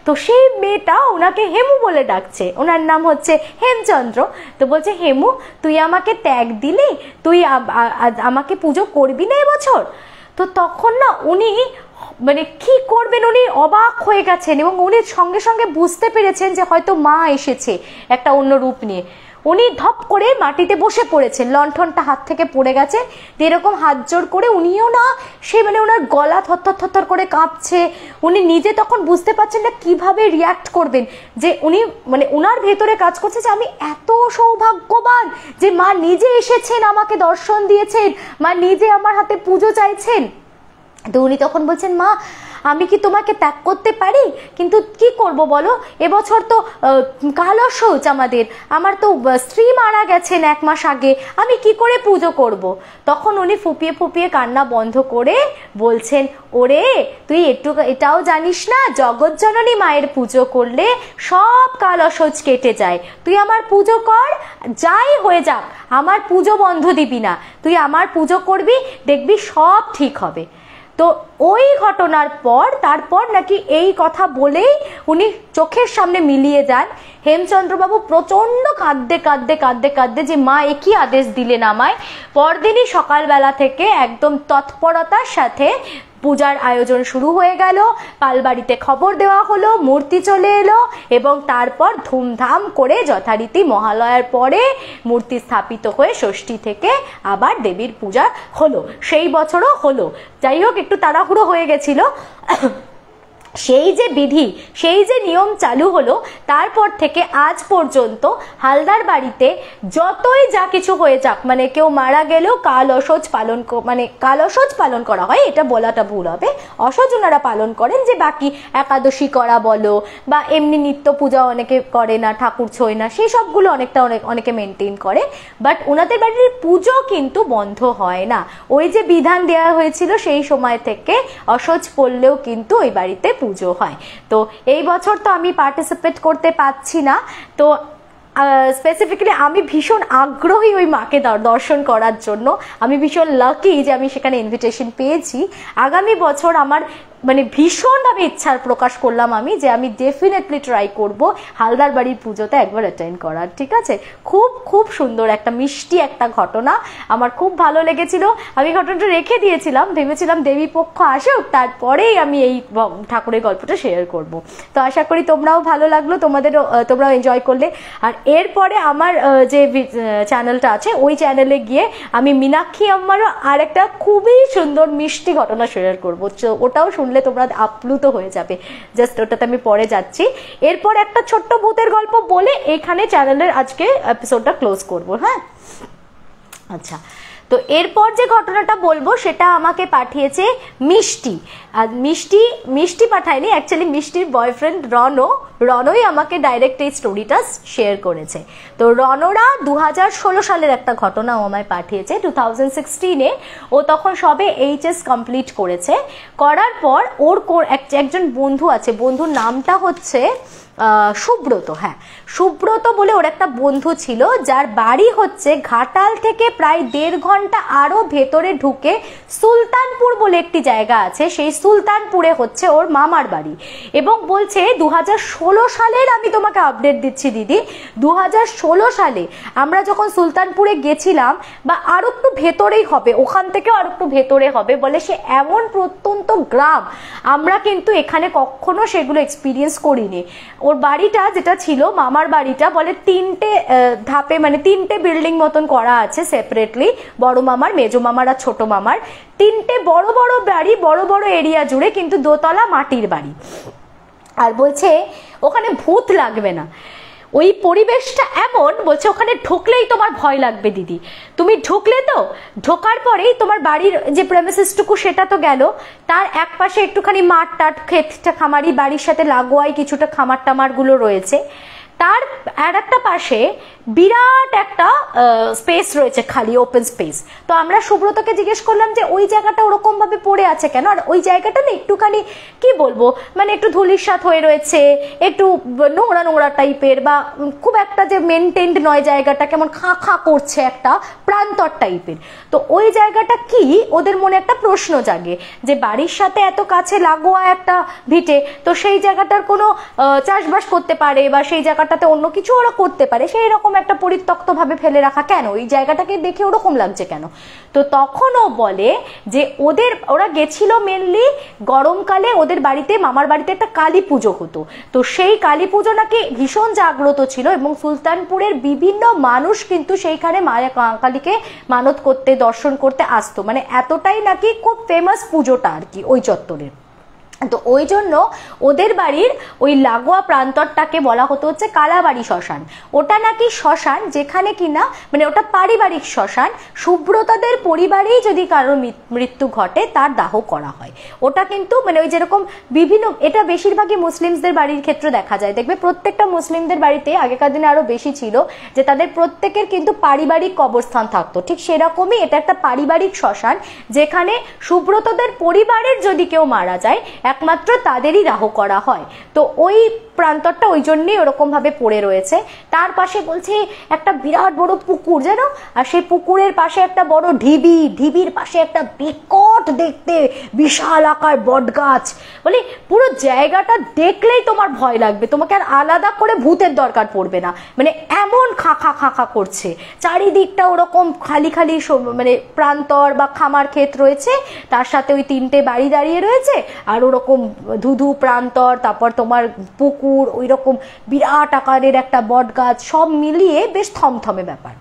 তো সেই মেয়েটা ওনাকে হেমু বলে ডাকছে, ওনার নাম হচ্ছে হেমচন্দ্র। তো বলছে হেমু তুই আমাকে ত্যাগ দিলি, তুই আমাকে পুজো করবি না এবছর। তো তখন না উনি মানে কি করবেন উনি অবাক হয়ে গেছেন, এবং উনি সঙ্গে সঙ্গে বুঝতে পেরেছেন যে হয়তো মা এসেছে একটা অন্য রূপ নিয়ে। উনি ধপ করে মাটিতে বসে পড়েছেন, লণ্ঠনটা হাত থেকে পড়ে গেছে, এরকম হাত জোর করে উনিও না, সে মানে ওনার গলা থরথর থরথর করে কাঁপছে। উনি নিজে তখন বুঝতে পারছেন না কিভাবে রিয়াক্ট করবেন, যে উনি মানে ওনার ভেতরে কাজ করছে যে আমি এত সৌভাগ্যবান যে মা নিজে এসেছেন, আমাকে দর্শন দিয়েছেন, মা নিজে আমার হাতে পুজো চাইছেন। তো উনি তখন বলছেন মা আমি কি তোমাকে ত্যাগ করতে পারি, কিন্তু কি করব বলো, এবছর তো কালো শৌচ আমার তো স্ত্রী মারা গেছেন 1 মাস আগে, আমি কি করে পুজো করব। তখন উনি ফুপিয়ে ফুপিয়ে কান্না বন্ধ করে বলছেন ওরে তুই এটাও জানিস না, জগৎ জননী মায়ের পুজো করলে সব কালো শৌচ কেটে যায়, তুই আমার পুজো কর, যাই হয়ে যাক আমার পুজো বন্ধ দিবি না, তুই আমার পুজো করবি, দেখবি সব ঠিক হবে। তো ওই ঘটনার পর তারপর নাকি এই কথা বলেই উনি চোখের সামনে মিলিয়ে যান। হেমচন্দ্রবাবু প্রচন্ড কাঁদতে কাঁদতে কাঁদতে কাঁদতে যে মা একই আদেশ দিলেন আমায়, পরদিনই সকালবেলা থেকে একদম তৎপরতার সাথে পূজার আয়োজন শুরু হয়ে গেল, পালবাড়িতে খবর দেওয়া হলো, মূর্তি চলে এলো, এবং তারপর ধুমধাম করে যথারীতি মহালয়ার পরে মূর্তি স্থাপিত হয়ে ষষ্ঠী থেকে আবার দেবীর পূজা হলো। সেই বছরও হলো, যাই হোক একটু তাড়াহুড়ো হয়ে গেছিল। সেই যে বিধি, সেই যে নিয়ম চালু হলো, তারপর থেকে আজ পর্যন্ত হালদার বাড়িতে যতই যা কিছু হয়ে যাক, মানে কেউ মারা গেলেও কাল অসজ পালন করা হয়, এটা বলাটা ভুল হবে, অসজ ওনারা পালন করেন, যে বাকি একাদশী করা বলো বা এমনি নিত্য পূজা অনেকে করে না, ঠাকুর ছোয় না, সেই সবগুলো অনেকে মেনটেন করে, বাট ওনাদের বাড়ির পুজো কিন্তু বন্ধ হয় না। ওই যে বিধান দেওয়া হয়েছিল সেই সময় থেকে অসজ পড়লেও কিন্তু ওই বাড়িতে পুজো হয়। তো এই বছর তো আমি পার্টিসিপেট করতে পারছি না, তো স্পেসিফিক্যালি আমি ভীষণ আগ্রহী ওই মাকে দর্শন করার জন্য, আমি ভীষণ লাকি যে আমি সেখানে ইনভিটেশন পেয়েছি। আগামী বছর আমার মানে ভীষণভাবে ইচ্ছার প্রকাশ করলাম আমি, যে আমি ডেফিনেটলি ট্রাই করব হালদার বাড়ির পুজোতে একবার অ্যাটেন্ড করার। ঠিক আছে, খুব খুব সুন্দর একটা মিষ্টি একটা ঘটনা, আমার খুব ভালো লেগেছিল। আমি ঘটনাটা রেখে দিয়েছিলাম, ভেবেছিলাম দেবী পক্ষ আসুক তারপরেই আমি এই ঠাকুরের গল্পটা শেয়ার করব। তো আশা করি তোমরাও ভালো লাগলো, তোমরাও এনজয় করলে। আর এরপরে আমার যে চ্যানেলটা আছে ওই চ্যানেলে গিয়ে আমি মীনাক্ষী আম্মারও আর একটা খুবই সুন্দর মিষ্টি ঘটনা শেয়ার করবো, ওটাও শুনলে তোমরা আপ্লুত হয়ে যাবে। জাস্ট ওটাতে আমি পরে যাচ্ছি। এরপর একটা ছোট্ট ভূতের গল্প বলে এখানে চ্যানেলের আজকে এপিসোডটা ক্লোজ করবো। হ্যাঁ, আচ্ছা, তো এরপর যে ঘটনাটা বলবো সেটা আমাকে পাঠিয়েছে মিষ্টি। আর মিষ্টি পাঠায়নি, অ্যাকচুয়ালি মিষ্টির বয়ফ্রেন্ড রনই আমাকে ডাইরেক্ট এই স্টোরিটা শেয়ার করেছে। তো রনরা 2016 সালের একটা ঘটনা ও আমায় পাঠিয়েছে। 2016-এ ও তখন সবে এইচএস কমপ্লিট করেছে, করার পর ওর একজন বন্ধু আছে, বন্ধুর নামটা হচ্ছে সুব্রত। হ্যাঁ, সুব্রত বলে ওর একটা বন্ধু ছিল, যার বাড়ি হচ্ছে ঘাটাল থেকে প্রায় 1.5 ঘন্টা আরো ভেতরে ঢুকে সুলতানপুর বলে একটি জায়গা আছে, সেই সুলতানপুরে হচ্ছে ওর মামার বাড়ি। এবং বলছে 2016 সালের, আমি তোমাকে আপডেট দিচ্ছি দিদি, 2016 সালে আমরা যখন সুলতানপুরে গেছিলাম, বা আরো একটু ভেতরেই হবে, ওখান থেকেও আরো একটু ভেতরে হবে, বলে সে এমন প্রত্যন্ত গ্রাম, আমরা কিন্তু এখানে কখনো সেগুলো এক্সপিরিয়েন্স করিনি। ওর বাড়িটা যেটা ছিল মামার বাড়িটা, বলে 3টে ধাপে, মানে 3টে বিল্ডিং মতন করা আছে সেপারেটলি, বড় মামার, মেজো মামার আর ছোট মামার, 3টে বড় বড় বাড়ি, বড় বড় এরিয়া জুড়ে, কিন্তু দোতলা মাটির বাড়ি। আর বলছে ওখানে ভূত লাগবে না, ওই পরিবেশটা এমন, বলছে ওখানে ঢুকলেই তোমার ভয় লাগবে দিদি। তুমি ঢুকলে তো, ঢোকার পরেই তোমার বাড়ির যে প্রেমিসেসটুকু সেটা তো গেল, তার এক পাশে একটুখানি মাঠ টাট ক্ষেতটা খামারি বাড়ির সাথে লাগোয়াই কিছুটা খামার টামার গুলো রয়েছে, তার আর একটা পাশে বিরাট একটা স্পেস রয়েছে, খালি ওপেন স্পেস। তো আমরা সুব্রতকে জিজ্ঞেস করলাম যে ওই জায়গাটা ওরকম ভাবে পড়ে আছে কেন, আর ওই জায়গাটা না একটুখানি কি বলবো মানে একটু ধুলিসাৎ হয়ে রয়েছে, একটু নোংরা নোংরা টাইপের, বা খুব একটা যে মেনটেন্ড নয় জায়গাটা, কেমন খা খা করছে একটা প্রান্তর টাইপের। তো ওই জায়গাটা কি, ওদের মনে একটা প্রশ্ন জাগে যে বাড়ির সাথে এত কাছে লাগোয়া একটা ভিটে, তো সেই জায়গাটার কোনো চাষবাস করতে পারে বা সেই জায়গাটাতে অন্য কিছু ওরা করতে পারে, সেই রকম একটা পরিত্যক্ত ভাবে ফেলে রাখা কেন, ওই জায়গাটাকে দেখে ওরকম লাগছে কেন। তো তখন ও বলে যে ওরা গেছিল মেনলি গরমকালে, ওদের বাড়িতে মামার বাড়িতে একটা কালী পুজো হতো, তো সেই কালী পুজো নাকি ভীষণ জাগ্রত ছিল এবং সুলতানপুরের বিভিন্ন মানুষ কিন্তু সেইখানে মায়া কালীকে মানত করতে দর্শন করতে আসতো, মানে এতটাই নাকি খুব ফেমাস পুজোটা আর কি ওই চত্বরের। তো ওই জন্য ওদের বাড়ির ওই লাগোয়া প্রান্তরটাকে বলা হতো হচ্ছে কালাবাড়ি শ্মশান। ওটা নাকি শ্মশান যেখানে কিনা মানে ওটা পারিবারিক শ্মশান, সুব্রতদের পরিবারেই যদি কারোর মৃত্যু ঘটে তার দাহ করা হয়। ওটা কিন্তু মানে ওই যেরকম বিভিন্ন, এটা বেশিরভাগই মুসলিমদের বাড়ির ক্ষেত্রে দেখা যায়, দেখবে প্রত্যেকটা মুসলিমদের বাড়িতে আগেকার দিনে আরো বেশি ছিল যে তাদের প্রত্যেকের কিন্তু পারিবারিক কবরস্থান থাকতো, ঠিক সেরকমই এটা একটা পারিবারিক শ্মশান যেখানে সুব্রতদের পরিবারের যদি কেউ মারা যায় একমাত্র তাদেরই দাহ করা হয়। তো ওই প্রান্তরটা ওই জন্যই ওরকম ভাবে পড়ে রয়েছে। তার পাশে বলছে একটা বিরাট বড় পুকুর যেন, আর সেই পুকুরের পাশে একটা বড় ঢিবি, ঢিবির পাশে একটা বিকট দেখতে বিশাল আকার বট গাছ, বলে পুরো জায়গাটা দেখলেই তোমার ভয় লাগবে, তোমাকে আর আলাদা করে ভূতের দরকার পড়বে না, মানে এমন খাখা খাখা করছে চারিদিকটা, ওরকম খালি খালি মানে প্রান্তর বা খামার ক্ষেত রয়েছে, তার সাথে ওই 3টে বাড়ি দাঁড়িয়ে রয়েছে, আর ওরকম ধুধু প্রান্তর, তারপর তোমার পুকুর, ওই রকম বিরাট আকারের একটা বট গাছ, সব মিলিয়ে বেশ থমথমে ব্যাপার।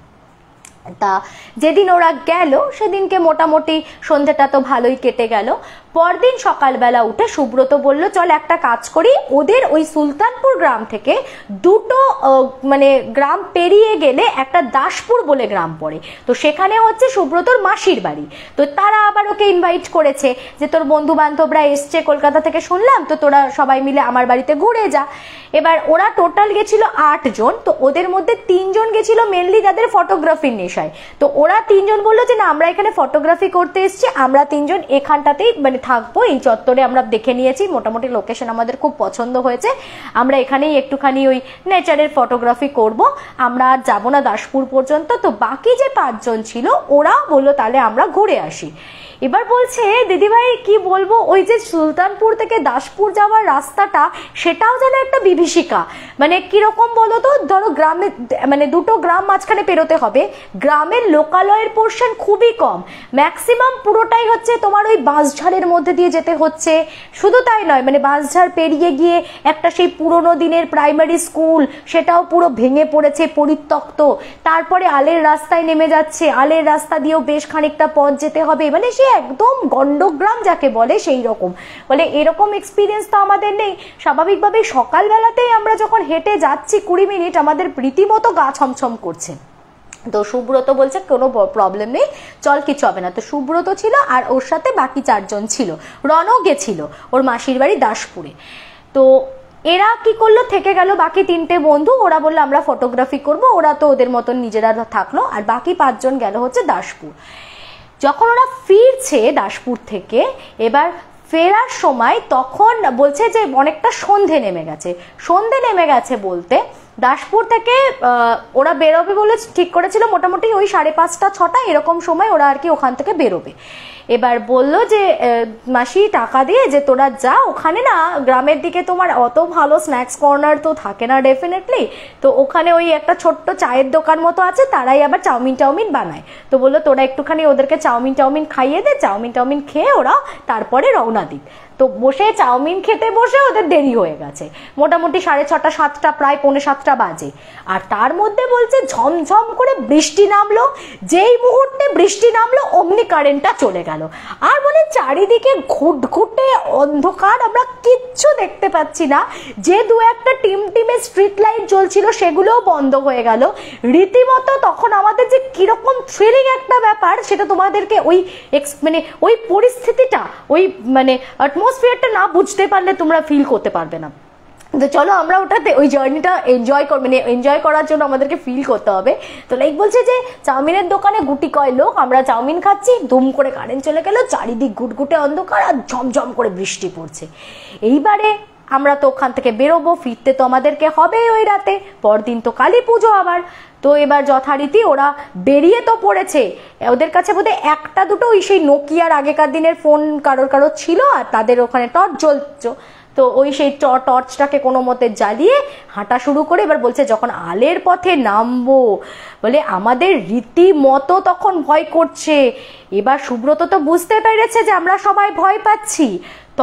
তা যেদিন ওরা গেল সেদিনকে মোটামুটি সন্ধ্যাটা তো ভালোই কেটে গেল। পরদিন সকালবেলা উঠে সুব্রত বলল চল একটা কাজ করি, ওদের ওই সুলতানপুর গ্রাম থেকে 2টো মানে গ্রাম পেরিয়ে গেলে একটা দাসপুর বলে গ্রাম পড়ে, তো সেখানে হচ্ছে সুব্রতর মাসির বাড়ি। তো তারা আবার ওকে ইনভাইট করেছে যে তোর বন্ধু বান্ধবরা এসছে কলকাতা থেকে শুনলাম, তো তোরা সবাই মিলে আমার বাড়িতে ঘুরে যা। এবার ওরা টোটাল গেছিল 8 জন, তো ওদের মধ্যে 3 জন গেছিল মেনলি যাদের ফটোগ্রাফির নেশায়। তো ওরা 3 জন বললো যে না আমরা এখানে ফটোগ্রাফি করতে এসেছি, আমরা 3 জন এখানটাতেই মানে থাকবো, এই চত্বরে আমরা দেখে নিয়েছি, মোটামুটি লোকেশন আমাদের খুব পছন্দ হয়েছে, আমরা এখানেই একটুখানি ওই নেচারের ফটোগ্রাফি করব, আমরা আর যাবো না দাসপুর পর্যন্ত। তো বাকি যে 5 জন ছিল ওরা বললো তাহলে আমরা ঘুরে আসি। এবার বলছে দিদিভাই কি বলবো, ওই যে সুলতানপুর থেকে দাসপুর যাওয়ার রাস্তাটা সেটাও যেন একটা বিভীষিকা, মানে কিরকম বলো তো, ধরো গ্রামে মানে 2টো গ্রাম মাঝখানে পেরোতে হবে, গ্রামের লোকালয়ের পোর্শন খুবই কম, ম্যাক্সিমাম পুরোটাই হচ্ছে তোমার ওই বাঁশঝাড়ের মধ্যে দিয়ে যেতে হচ্ছে। শুধু তাই নয়, মানে বাঁশঝাড় পেরিয়ে গিয়ে একটা সেই পুরোনো দিনের প্রাইমারি স্কুল, সেটাও পুরো ভেঙে পড়েছে, পরিত্যক্ত, তারপরে আলের রাস্তায় নেমে যাচ্ছে, আলের রাস্তা দিয়েও বেশ খানিকটা পথ যেতে হবে, মানে সে একদম গন্ডগ্রাম যাকে বলে সেই রকম। বলে এরকম এক্সপিরিয়েন্স তো আমাদের নেই, স্বাভাবিকভাবেই সকালবেলাতেই আমরা যখন হেঁটে যাচ্ছি 20 মিনিট আমাদের রীতিমতো গা ছমছম করছে। তো সুব্রত বলছে কোনো প্রবলেম নেই, চল কিছু হবে না। তো সুব্রত ছিল আর ওর সাথে বাকি 4 জন ছিল, রনও গেছিল ওর মাসির বাড়ি দাসপুরে। তো এরা কি করলো, থেকে গেল বাকি 3টে বন্ধু, ওরা বললো আমরা ফটোগ্রাফি করব, ওরা তো ওদের মতন নিজেরা থাকলো, আর বাকি 5 জন গেল হচ্ছে দাসপুর। যখন ওরা ফিরছে দাসপুর থেকে, এবার ফেরার সময় তখন বলছে যে অনেকটা সন্ধে নেমে গেছে। সন্ধে নেমে গেছে বলতে দাসপুর থেকে ওরা বেরোবে বলে ঠিক করেছিল মোটামুটি ওই 5:30 6টা এরকম সময় ওরা আর কি ওখান থেকে বেরোবে। এবার বললো যে মাসি টাকা দিয়ে যে তোরা যা, ওখানে না গ্রামের দিকে তোমার অত ভালো স্ন্যাক্স কর্নার তো থাকে না ডেফিনেটলি, তো ওখানে ওই একটা ছোট্ট চায়ের দোকান মতো আছে, তারাই আবার চাউমিন বানায়। তো বললো তোরা একটুখানি ওদেরকে চাউমিন খাইয়ে দে, চাউমিন খেয়ে ওরা তারপরে রওনা দিক। তো বসে চাউমিন খেতে বসে ওদের দেরি হয়ে গেছে, মোটামুটি 6:30 7টা, প্রায় 6:45 বাজে। আর তার মধ্যে বলছে ঝমঝম করে বৃষ্টি নামলো, যেই মুহূর্তে বৃষ্টি নামলো অমনি কারেন্টটা চলে গেল। আর বলে চারিদিকে ঘুটঘুটে অন্ধকার, আমরা কিচ্ছু দেখতে পাচ্ছি না। যে দু একটা টিমে স্ট্রিট লাইট জ্বলছিল সেগুলোও বন্ধ হয়ে গেল। রীতিমতো তখন আমাদের যে কিরকম থ্রিলিং একটা ব্যাপার সেটা তোমাদেরকে মানে ওই পরিস্থিতিটা, ওই মানে অ্যাটমসফিয়ারটা না বুঝতে পারলে তোমরা ফিল করতে পারবে না। তো চলো আমরা ওটাতে ওই জার্নিটা এনজয় করার জন্য আমাদেরকে ফিল করতে হবে। তো লাইক বলছে যে চাউমিনের দোকানে গুটি কয় লোক, আমরা চাউমিন খাচ্ছি, ধুম করে কারেন্ট চলে গেল, চারিদিক গুটগুটে অন্ধকার আর ঝমঝম করে বৃষ্টি পড়ছে। এইবারে আমরা তো ওখান থেকে বেরোবো, ফিরতে তো আমাদেরকে হবে ওই রাতে, পরদিন তো কালী পুজো আবার। তো এবার যথারীতি ওরা বেরিয়ে তো পড়েছে, ওদের কাছে বোধহয় একটা দুটো ওই সেই নোকিয়ার আগেকার দিনের ফোন কারোর ছিল, আর তাদের ওখানে টর্চ জ্বলতো। তো ওই সেই টর্চটাকে কোনো মতে জ্বালিয়ে হাঁটা শুরু করে এবার বলছে যখন আলের পথে নামবো, বলে আমাদের রীতিমতো তখন ভয় করছে। এবার সুব্রত তো বুঝতে পেরেছে যে আমরা সবাই ভয় পাচ্ছি।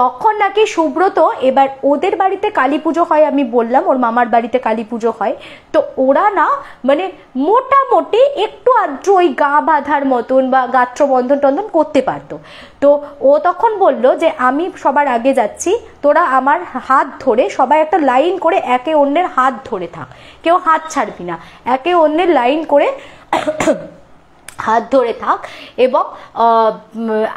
তখন নাকি সুব্রত, এবার ওদের বাড়িতে কালী পুজো হয়, আমি বললাম ওর মামার বাড়িতে কালী পুজো হয়, তো ওরা না মানে মোটামুটি একটু আধটু ওই গা বাঁধার মতন বা গাত্রবন্ধন টন্ধন করতে পারতো। তো ও তখন বলল যে আমি সবার আগে যাচ্ছি, তোরা আমার হাত ধরে সবাই একটা লাইন করে একে অন্যের হাত ধরে থাক, কেউ হাত ছাড়বি না, একে অন্যের লাইন করে হাত ধরে থাক, এবং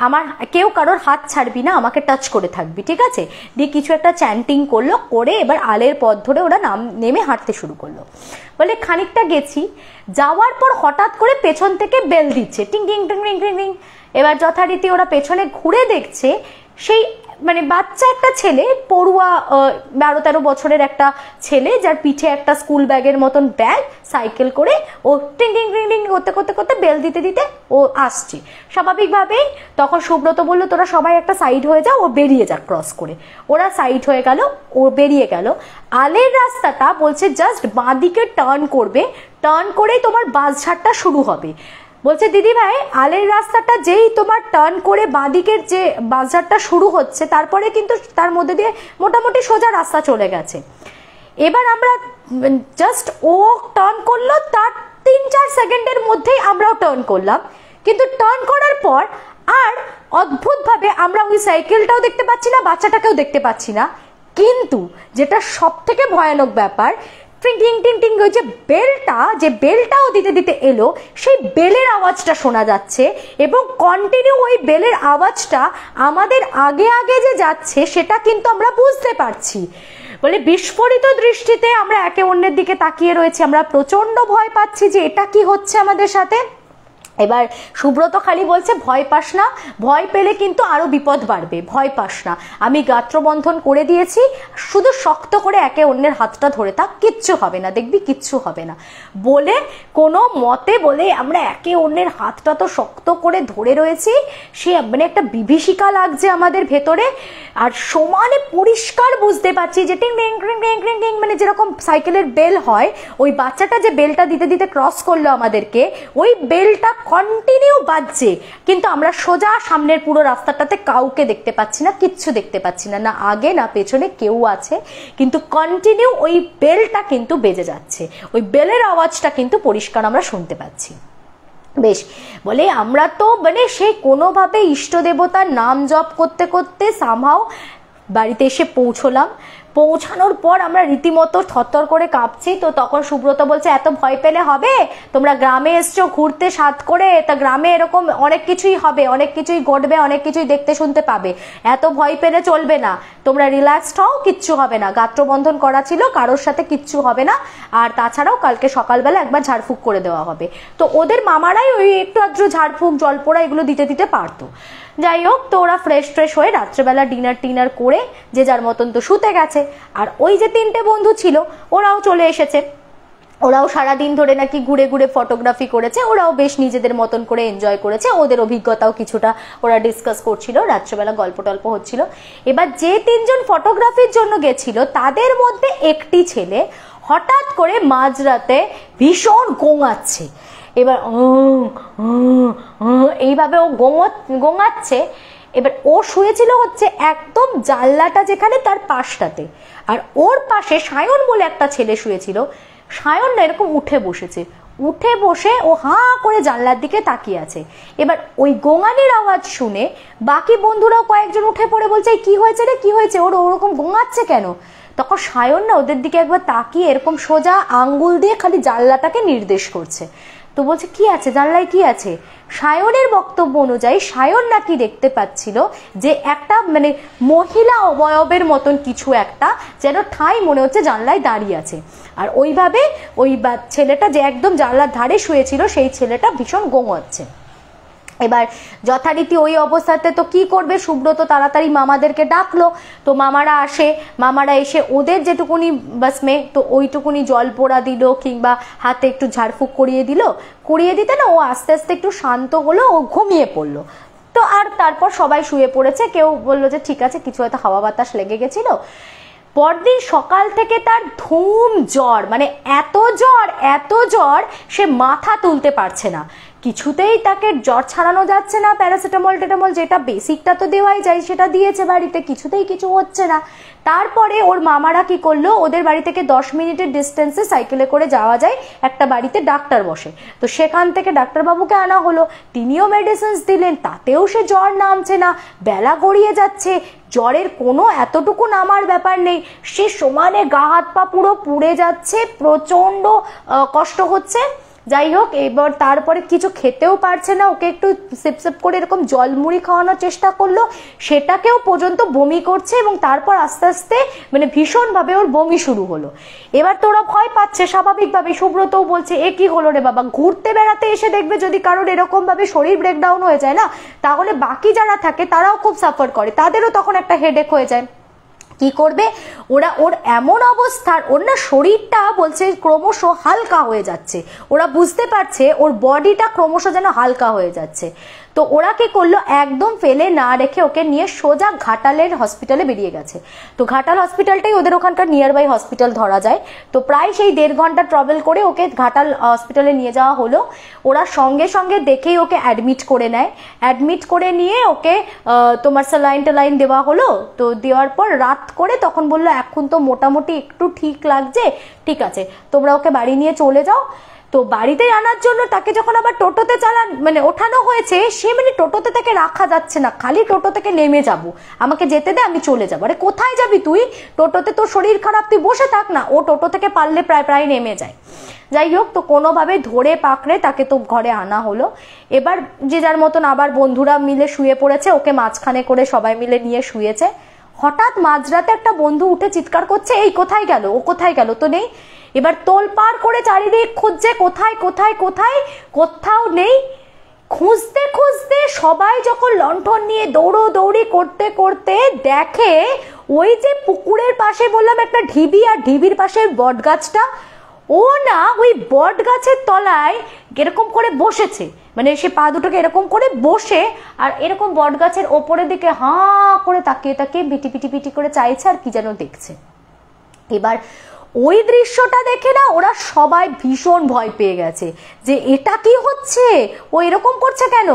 আমার কেউ কারোর হাত ছাড়বি না, আমাকে টাচ করে থাকবি, ঠিক আছে? দিয়ে কিছু একটা চ্যান্টিং করলো, করে এবার আলের পথ ধরে ওরা নেমে হাঁটতে শুরু করলো। বলে খানিকটা গেছি, যাওয়ার পর হঠাৎ করে পেছন থেকে বেল দিচ্ছে, টিং টিং টিং টিং টিং টিং। এবার যথারীতি ওরা পেছনে ঘুরে দেখছে সেই মানে বাচ্চা একটা ছেলে, পড়ুয়া 12-13 বছরের একটা ছেলে, যার পিঠে একটা স্কুল ব্যাগের মতন ব্যাগ, সাইকেল করে ও টিং টিং টিং টিং করতে করতে করতে বেল দিতে দিতে ও আসছে। স্বাভাবিকভাবেই তখন সুব্রত বলল তোরা সবাই একটা সাইড হয়ে যাও, ও বেরিয়ে যাক ক্রস করে। ওরা সাইড হয়ে গেল, ও বেরিয়ে গেল। আলের রাস্তাটা বলছে জাস্ট বাঁ দিকে টার্ন করবে, টার্ন করেই তোমার বাসঝাড়টা শুরু হবে। বলছে দিদি ভাই আলের রাস্তাটা যেই তোমার টার্ন করে বাঁদিকের যে বাজারটা শুরু হচ্ছে, তারপরে কিন্তু তার মধ্যে দিয়ে মোটামুটি সোজা রাস্তা চলে গেছে। এবার আমরা জাস্ট ও টার্ন করলো, তার 3-4 সেকেন্ডের মধ্যেই আমরাও টার্ন করলাম, কিন্তু টার্ন করার পর আর অদ্ভুতভাবে আমরা ওই সাইকেলটাও দেখতে পাচ্ছি না, বাচ্চাটাকেও দেখতে পাচ্ছি না। কিন্তু যেটা সব থেকে ভয়ানক ব্যাপার, টিং টিং টিং টিং ওই যে বেলটাও দিতে দিতে এলো, সেই বেলের আওয়াজটা শোনা যাচ্ছে, এবং কন্টিনিউ ওই বেলের আওয়াজটা আমাদের আগে আগে যে যাচ্ছে সেটা কিন্তু আমরা বুঝতে পারছি। বলে বিস্ফোরিত দৃষ্টিতে আমরা একে অন্যের দিকে তাকিয়ে রয়েছি, আমরা প্রচন্ড ভয় পাচ্ছি যে এটা কি হচ্ছে আমাদের সাথে। এবার সুব্রত খালি বলছে ভয় পাস না, ভয় পেলে কিন্তু আরো বিপদ বাড়বে, ভয় পাস না, আমি গাত্রবন্ধন করে দিয়েছি, শুধু শক্ত করে একে অন্যের হাতটা ধরে থাক, কিচ্ছু হবে না, দেখবি কিচ্ছু হবে না। বলে কোনো মতে বলে আমরা একে অন্যের হাতটা তো শক্ত করে ধরে রয়েছি, সে মানে একটা বিভীষিকা লাগছে আমাদের ভেতরে। আর সমানে পরিষ্কার বুঝতে পারছি যে টিং টিং টিং টিং টিং টিং মানে যেরকম সাইকেলের বেল হয়, ওই বাচ্চাটা যে বেলটা দিতে দিতে ক্রস করলো আমাদেরকে, ওই বেলটা কন্টিনিউ বাজছে, কিন্তু আমরা সোজা সামনের পুরো রাস্তাটাতে কাউকে দেখতে পাচ্ছি না, কিচ্ছু দেখতে পাচ্ছি না, না আগে না পেছনে কেউ আছে, কিন্তু কন্টিনিউ ওই বেলটা কিন্তু বেজে যাচ্ছে, ওই বেলের আওয়াজটা কিন্তু পরিষ্কার আমরা শুনতে পাচ্ছি। বেশ, বলে আমরা তো মানে সেই কোনোভাবে ইষ্ট দেবতার নাম জপ করতে করতে সামহাও বাড়িতে এসে পৌঁছলাম। পৌঁছানোর পর আমরা রীতিমতো থরথর করে কাঁপছি। তো তখন সুব্রত বলছে এত ভয় পেলে হবে, তোমরা গ্রামে এসছো ঘুরতে সাথ করে, তা গ্রামে এরকম অনেক কিছুই হবে, অনেক কিছুই ঘটবে, অনেক কিছুই দেখতে শুনতে পাবে, এত ভয় পেলে চলবে না, তোমরা রিল্যাক্সড হও, কিচ্ছু হবে না, গাত্রবন্ধন করা ছিল, কারোর সাথে কিচ্ছু হবে না, আর তাছাড়াও কালকে সকালবেলা একবার ঝাড়ফুঁক করে দেওয়া হবে। তো ওদের মামারাই ওই একটু আদ্র ঝাড়ফুঁক জলপোড়া এগুলো দিতে দিতে পারতো। যাই হোক, তো ওরা ফ্রেশ হয়ে রাত্রেবেলা ডিনার করে যে যার মতন তো শুতে গেছে। আর ওই যে 3টে বন্ধু ছিল ওরাও চলে এসেছে, ওরাও সারাদিন ধরে নাকি ঘুরে ঘুরে ফটোগ্রাফি করেছে, ওরাও বেশ নিজেদের মতন করে এনজয় করেছে, ওদের অভিজ্ঞতাও কিছুটা ওরা ডিসকাস করছিল, রাত্রেবেলা গল্প টল্প হচ্ছিল। এবার যে 3জন ফটোগ্রাফির জন্য গেছিল তাদের মধ্যে একটি ছেলে হঠাৎ করে মাঝরাতে ভীষণ গোঙাচ্ছে। এবার এইভাবে ও গোঙাচ্ছে। এবার ও শুয়েছিল হচ্ছে একদম জানলাটা যেখানে তার পাশটাতে, আর ওর পাশে সায়ন বলে একটা ছেলে শুয়েছিল। সায়ন না এরকম উঠে বসেছে, উঠে বসে ও হাঁ করে জানলার দিকে তাকিয়ে আছে। এবার ওই গোঙানির আওয়াজ শুনে বাকি বন্ধুরাও কয়েকজন উঠে পড়ে বলছে কি হয়েছে রে, কি হয়েছে, ওর ওরকম গোঙাচ্ছে কেন? তখন সায়ন না ওদের দিকে একবার তাকিয়ে এরকম সোজা আঙ্গুল দিয়ে খালি জানলাটাকে নির্দেশ করছে। তো বলছে কি আছে জানলায়, কি আছে? সায়নের বক্তব্য অনুযায়ী সায়ন নাকি দেখতে পাচ্ছিল যে একটা মানে মহিলা অবয়বের মতন কিছু একটা যেন ঠাঁই মনে হচ্ছে জানলায় দাঁড়িয়ে আছে। আর ওইভাবে ওই ছেলেটা যে একদম জানলার ধারে শুয়েছিল সেই ছেলেটা ভীষণ গোঙাচ্ছে। এবার যথারীতি ওই অবস্থাতে তো কি করবে, সুব্রত তাড়াতাড়ি মামাদেরকে ডাকলো। তো মামারা আসে, মামারা এসে ওদের যেটুকুনি বাসমে তো ওইটুকুনি জল পোড়া দিল কিংবা হাতে একটু ঝাড়ফুঁক করিয়ে দিল, করিয়ে দিতে না ও আস্তে আস্তে একটু শান্ত হলো, ও ঘুমিয়ে পড়লো। তো আর তারপর সবাই শুয়ে পড়েছে, কেউ বললো যে ঠিক আছে কিছু হয়তো হাওয়া বাতাস লেগে গেছিল। পরদিন সকাল থেকে তার ধুম জ্বর, মানে এত জ্বর সে মাথা তুলতে পারছে না, কিছুতেই তাকে জ্বর ছাড়ানো যাচ্ছে না। প্যারাসিটামল টেটামল যেটা বেসিকটা তো দেওয়াই যায় সেটা দিয়েছে বাড়িতে, কিছুতেই কিছু হচ্ছে না। তারপরে ওর মামারা কি করলো, ওদের বাড়ি থেকে 10 মিনিটের ডিস্টেন্সে সাইকেলে করে যাওয়া যায় একটা বাড়িতে ডাক্তার বসে, তো সেখান থেকে ডাক্তারবাবুকে আনা হলো, তিনিও মেডিসিনস দিলেন, তাতেও সে জ্বর নামছে না, বেলা গড়িয়ে যাচ্ছে, জ্বরের কোনো এতটুকু নামার ব্যাপার নেই, সে সমানে গা হাত পা পুরো পুড়ে যাচ্ছে, প্রচন্ড কষ্ট হচ্ছে। যাই হোক, এবার তারপরে কিছু খেতেও পারছে না, ওকে একটু সিপ করে এরকম জলমুড়ি খাওয়ানোর চেষ্টা করলো, সেটাকেও পর্যন্ত বমি করছে, এবং তারপর আস্তে আস্তে মানে ভীষণভাবে ওর বমি শুরু হলো। এবার তোরা ভয় পাচ্ছে স্বাভাবিকভাবে, সুব্রতও বলছে এ কি হলো রে বাবা, ঘুরতে বেড়াতে এসে দেখবে যদি কারোর এরকম ভাবে শরীর ব্রেকডাউন হয়ে যায় না, তাহলে বাকি যারা থাকে তারাও খুব সাফার করে, তাদেরও তখন একটা হেডেক হয়ে যায়। কি করবে ওরা, ওর এমন অবস্থার, ওর না শরীরটা বলছে ক্রমশ হালকা হয়ে যাচ্ছে, ওরা বুঝতে পারছে ওর বডিটা ক্রমশ যেন হালকা হয়ে যাচ্ছে। তো ওরা কি করলো, একদম ফেলে না রেখে ওকে নিয়ে সোজা ঘাটালের হসপিটালে বেরিয়ে গেছে। তো ঘাটাল হসপিটালটাই ওদের ওখানকার নিয়ার বাই হসপিটাল ধরা যায়। তো প্রায় সেই 1.5 ঘন্টা ট্রাভেল করে ওকে ঘাটাল হসপিটালে নিয়ে যাওয়া হলো। ওরা সঙ্গে সঙ্গে দেখেই ওকে অ্যাডমিট করে নেয়, অ্যাডমিট করে নিয়ে ওকে তোমার স্যালাইন টেলাইন দেওয়া হলো। তো দেওয়ার পর রাত করে তখন বললো এখন তো মোটামুটি একটু ঠিক লাগছে, ঠিক আছে তোমরা ওকে বাড়ি নিয়ে চলে যাও। তো বাড়িতে আনার জন্য তাকে যখন আবার টোটোতে মানে ওঠানো হয়েছে, সে মানে টোটোতে তাকে রাখা যাচ্ছে না, খালি টোটো থেকে নেমে যাব, আমাকে যেতে দে আমি চলে যাবো। আরে কোথায় যাবি তুই, টোটোতে তোর শরীর খারাপ, তুই বসে থাক না। ও টোটো থেকে পারলে প্রায় নেমে যায়। যাই হোক, তো কোনোভাবে ধরে পাকড়ে তাকে তো ঘরে আনা হলো। এবার যে যার মতন আবার বন্ধুরা মিলে শুয়ে পড়েছে, ওকে মাঝখানে করে সবাই মিলে নিয়ে শুয়েছে। হঠাৎ মাঝরাতে একটা বন্ধু উঠে চিৎকার করছে, এই কোথায় গেল, ও কোথায় গেল, তো নেই। এবার তোলপাড় করে চারিদিক খুঁজছে, কোথায় কোথায় কোথায়, কোথাও নেই। খুঁজতে খুঁজতে সবাই যখন লণ্ঠন নিয়ে দৌড়ি করতে করতে দেখে ওই যে পুকুরের পাশে বললাম একটা ঢিবি, আর ঢিবির পাশে বট গাছটা, ও না ওই বট গাছের তলায় এরকম করে বসেছে, মানে সে পা দুটোকে এরকম করে বসে আর এরকম বট গাছের ওপরের দিকে হাঁ করে তাকিয়ে তাকিয়ে পিটি করে চাইছে আর কি যেন দেখছে। এবার ওই দৃশ্যটা দেখে না ওরা সবাই ভীষণ ভয় পেয়ে গেছে যে এটা কি হচ্ছে, ও এরকম করছে কেন।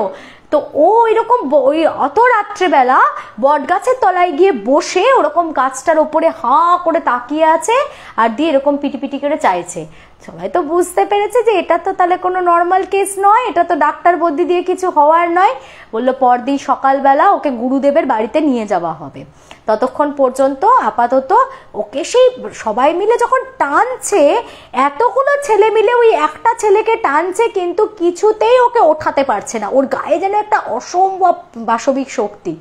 তো ও এরকম ওই অত রাত্রেবেলা বট গাছের তলায় গিয়ে বসে ওরকম গাছটার ওপরে হাঁ করে তাকিয়ে আছে আর দিয়ে এরকম পিটি করে চাইছে। সবাই তো বুঝতে পেরেছে যে এটা তো তাহলে কোনো নর্মাল কেস নয়, এটা তো ডাক্তার বদ্যি দিয়ে কিছু হওয়ার নয়। বললো পরদিন সকালবেলা ওকে গুরুদেবের বাড়িতে নিয়ে যাওয়া হবে, ততক্ষণ পর্যন্ত আপাতত ওকে সেই সবাই মিলে যখন টানছে, এতগুলো ছেলে মিলে ওই একটা ছেলেকে টানছে কিন্তু কিছুতেই ওকে ওঠাতে পারছে না, ওর গায়ে যেন একটা অসম্ভব বাসবিক শক্তি,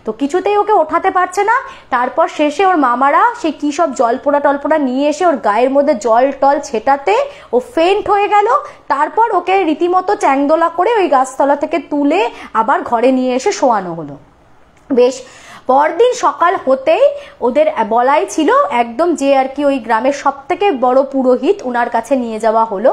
তো কিছুতেই ওকে ওঠাতে পারছে না। তারপর শেষে ওর মামারা সে কি সব জলপোড়া টলপোড়া নিয়ে এসে ওর গায়ের মধ্যে জল টল ছেটাতে ও ফেন্ট হয়ে গেল। তারপর ওকে রীতিমতো চ্যাংদোলা করে ওই গাছতলা থেকে তুলে আবার ঘরে নিয়ে এসে শোয়ানো হলো। বেশ, পরদিন সকাল হতেই ওদের বলাই ছিল একদম যে আর কি ওই গ্রামের সব থেকে বড় পুরোহিত, উনার কাছে নিয়ে যাওয়া হলো।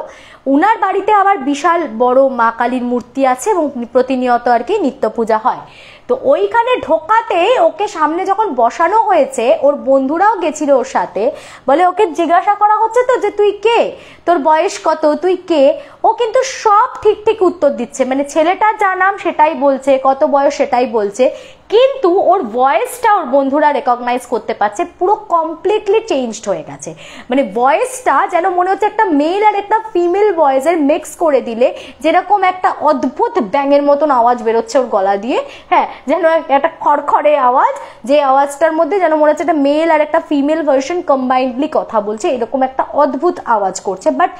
উনার বাড়িতে আবার বিশাল বড় মা কালীর মূর্তি আছে এবং প্রতিনিয়ত আর কি নিত্য পূজা হয়। তো ওইখানে ঢোকাতে ওকে সামনে যখন বসানো হয়েছে, ওর বন্ধুরাও গেছিল ওর সাথে, বলে ওকে জিজ্ঞাসা করা হচ্ছে তো যে তুই কে, তোর বয়স কত, তুই কে। ও কিন্তু সব ঠিক উত্তর দিচ্ছে, মানে ছেলেটার যা নাম সেটাই বলছে, কত বয়স সেটাই বলছে, কিন্তু ওর ভয়েসটা ওর বন্ধুরা রেকগনাইজ করতে পারছে, পুরো কমপ্লিটলি চেঞ্জড হয়ে গেছে। মানে ভয়েসটা যেন মনে হচ্ছে একটা মেল আর একটা ফিমেল ভয়েসের মিক্স করে দিলে যেরকম একটা অদ্ভুত ব্যাঙের মতন আওয়াজ বেরোচ্ছে ওর গলা দিয়ে, হ্যাঁ, যেন একটা খড়খড়ে আওয়াজ, যে আওয়াজটার মধ্যে যেন মনে হচ্ছে একটা মেল আর একটা ফিমেল ভার্সন কম্বাইন্ডলি কথা বলছে, এরকম একটা অদ্ভুত আওয়াজ করছে। বাট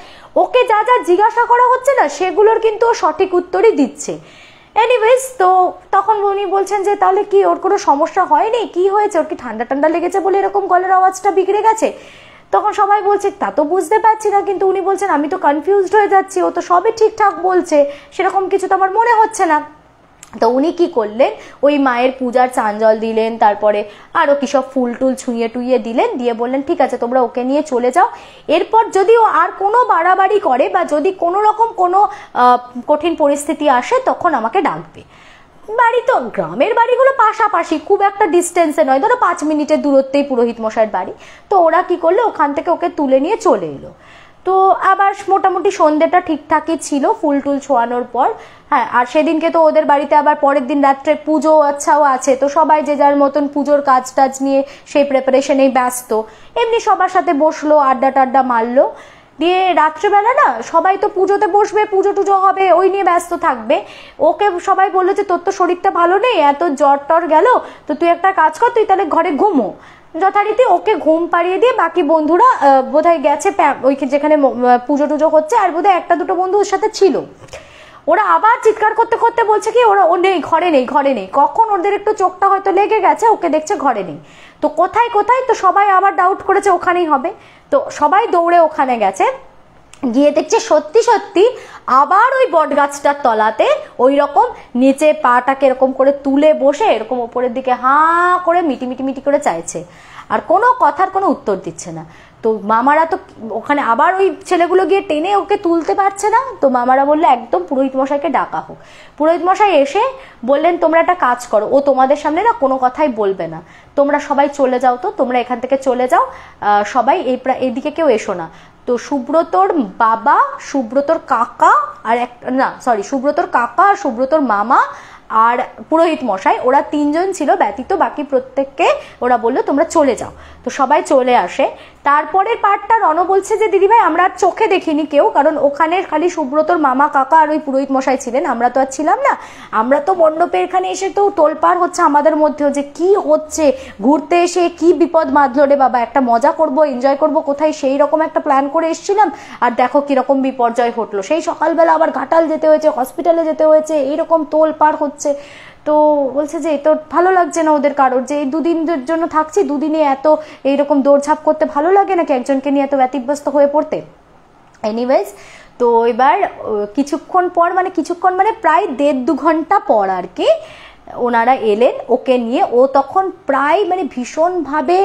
ওকে যা যা জিজ্ঞাসা করা হচ্ছে না সেগুলোর কিন্তু ও সঠিক উত্তরই দিচ্ছে। এনিওয়েজ, তো তখন উনি বলছেন যে তাহলে কি ওর কোনো সমস্যা হয়নি, কি হয়েছে, ওর কি ঠান্ডা ঠান্ডা লেগেছে বলে এরকম গলার আওয়াজটা বিগড়ে গেছে? তখন সবাই বলছে তা তো বুঝতে পারছি না, কিন্তু উনি বলছেন আমি তো কনফিউজড হয়ে যাচ্ছি, ও তো সবই ঠিকঠাক বলছে, সেরকম কিছু তো আমার মনে হচ্ছে না। তো উনি কি করলেন, ওই মায়ের পূজার চাঞ্জল দিলেন, তারপরে আরো কি সব ফুল টুল ছুঁয়ে টুইয়ে দিলেন, দিয়ে বললেন ঠিক আছে তোমরা ওকে নিয়ে চলে যাও, এরপর যদি ও আর কোনো বাড়াবাড়ি করে বা যদি কোনো রকম কোনো কঠিন পরিস্থিতি আসে তখন আমাকে ডাকবে। বাড়ি তো গ্রামের বাড়িগুলো পাশাপাশি, খুব একটা ডিস্টেন্সে নয়, ধরো 5 মিনিটের দূরত্বেই পুরোহিত মশাইয়ের বাড়ি। তো ওরা কি করলো, ওখান থেকে ওকে তুলে নিয়ে চলে এলো। তো আবার মোটামুটি সন্ধ্যেটা ঠিকঠাকই ছিল ফুল টুল ছোঁয়ানোর পর, হ্যাঁ। আর সেদিনকে তো ওদের বাড়িতে আবার পরের দিন রাত্রে পুজো আচ্ছাও আছে, তো সবাই যে যার মতন পুজোর কাজ টাজ নিয়ে সেই প্রিপারেশনেই ব্যস্ত। এমনি সবার সাথে বসলো, আড্ডা টাড্ডা মারলো, দিয়ে রাত্রেবেলা না সবাই তো পুজোতে বসবে, পুজো টুজো হবে, ওই নিয়ে ব্যস্ত থাকবে। ওকে সবাই বললো যে তোর তো শরীরটা ভালো নেই, এত জ্বর টর গেল, তো তুই একটা কাজ কর, তুই তাহলে ঘরে ঘুমো। যথারীতি ওকে ঘুম পাড়িয়ে দিয়ে বাকি বন্ধুরা বোধহয় গেছে ওই যেখানে পুজো টুজো হচ্ছে, আর বোধহয় একটা দুটো বন্ধু ওর সাথে ছিল। ওরা আবার চিৎকার করতে করতে বলছে কি ও নেই, ঘরে নেই, ঘরে নেই। কখন ওদের একটু চোখটা হয়তো লেগে গেছে, ওকে দেখছে ঘরে নেই। তো কোথায় কোথায়, তো সবাই আবার ডাউট করেছে ওখানেই হবে, তো সবাই দৌড়ে ওখানে গেছে, গিয়ে দেখছে সত্যি সত্যি আবার ওই বট গাছটার তলাতে ওই রকম নিচে পাটাকে এরকম করে তুলে বসে এরকম ওপরের দিকে হাঁ করে মিটি মিটি মিটি করে চাইছে, আর কোনো কথার কোনো উত্তর দিচ্ছে না। তো মামারা তো ওখানে আবার ওই ছেলেগুলো গিয়ে টেনে ওকে তুলতে পারছে না, তো মামারা বললে একদম পুরোহিত মশাইকে ডাকা হোক। পুরোহিত মশাই এসে বললেন তোমরা একটা কাজ করো, ও তোমাদের সামনে না কোনো কথাই বলবে না, তোমরা সবাই চলে যাও, তো তোমরা এখান থেকে চলে যাও, সবাই এইদিকে কেউ এসো না। তো সুব্রতর বাবা, সুব্রতর কাকা আর সুব্রতর কাকা আর সুব্রতর মামা আর পুরোহিত মশাই, ওরা 3 জন ছিল ব্যতীত বাকি প্রত্যেককে ওরা বললো তোমরা চলে যাও। তো সবাই চলে আসে। তারপরের পার্টটা রণ বলছে যে দিদিভাই আমরা আর চোখে দেখিনি কেউ, কারণ ওখানে খালি সুব্রতর মামা কাকা আর ওই পুরোহিত মশাই ছিলেন, আমরা তো আর ছিলাম না। আমরা তো মণ্ডপের এখানে এসে তো তোলপাড় হচ্ছে আমাদের মধ্যেও যে কি হচ্ছে, ঘুরতে এসে কি বিপদ বাঁধলো রে বাবা, একটা মজা করব, এনজয় করব কোথায়, সেই রকম একটা প্ল্যান করে এসেছিলাম, আর দেখো কিরকম বিপর্যয় ঘটলো। সেই সকালবেলা আবার ঘাটাল যেতে হয়েছে, হসপিটালে যেতে হয়েছে, এইরকম তোলপাড় হচ্ছে। তো বলছে যে তো ভালো লাগছে না ওদের কারোর, যে এই 2 দিনের জন্য থাকছি, 2 দিনে এত এইরকম দৌড়ঝাঁপ করতে ভালো লাগে নাকি একজনকে নিয়ে এত ব্যতিব্যস্ত হয়ে পড়তে। এনিওয়েজ, তো এবার কিছুক্ষণ মানে প্রায় 1.5-2 ঘন্টা পর আর কি ওনারা এলেন ওকে নিয়ে। ও তখন প্রায় মানে ভীষণভাবে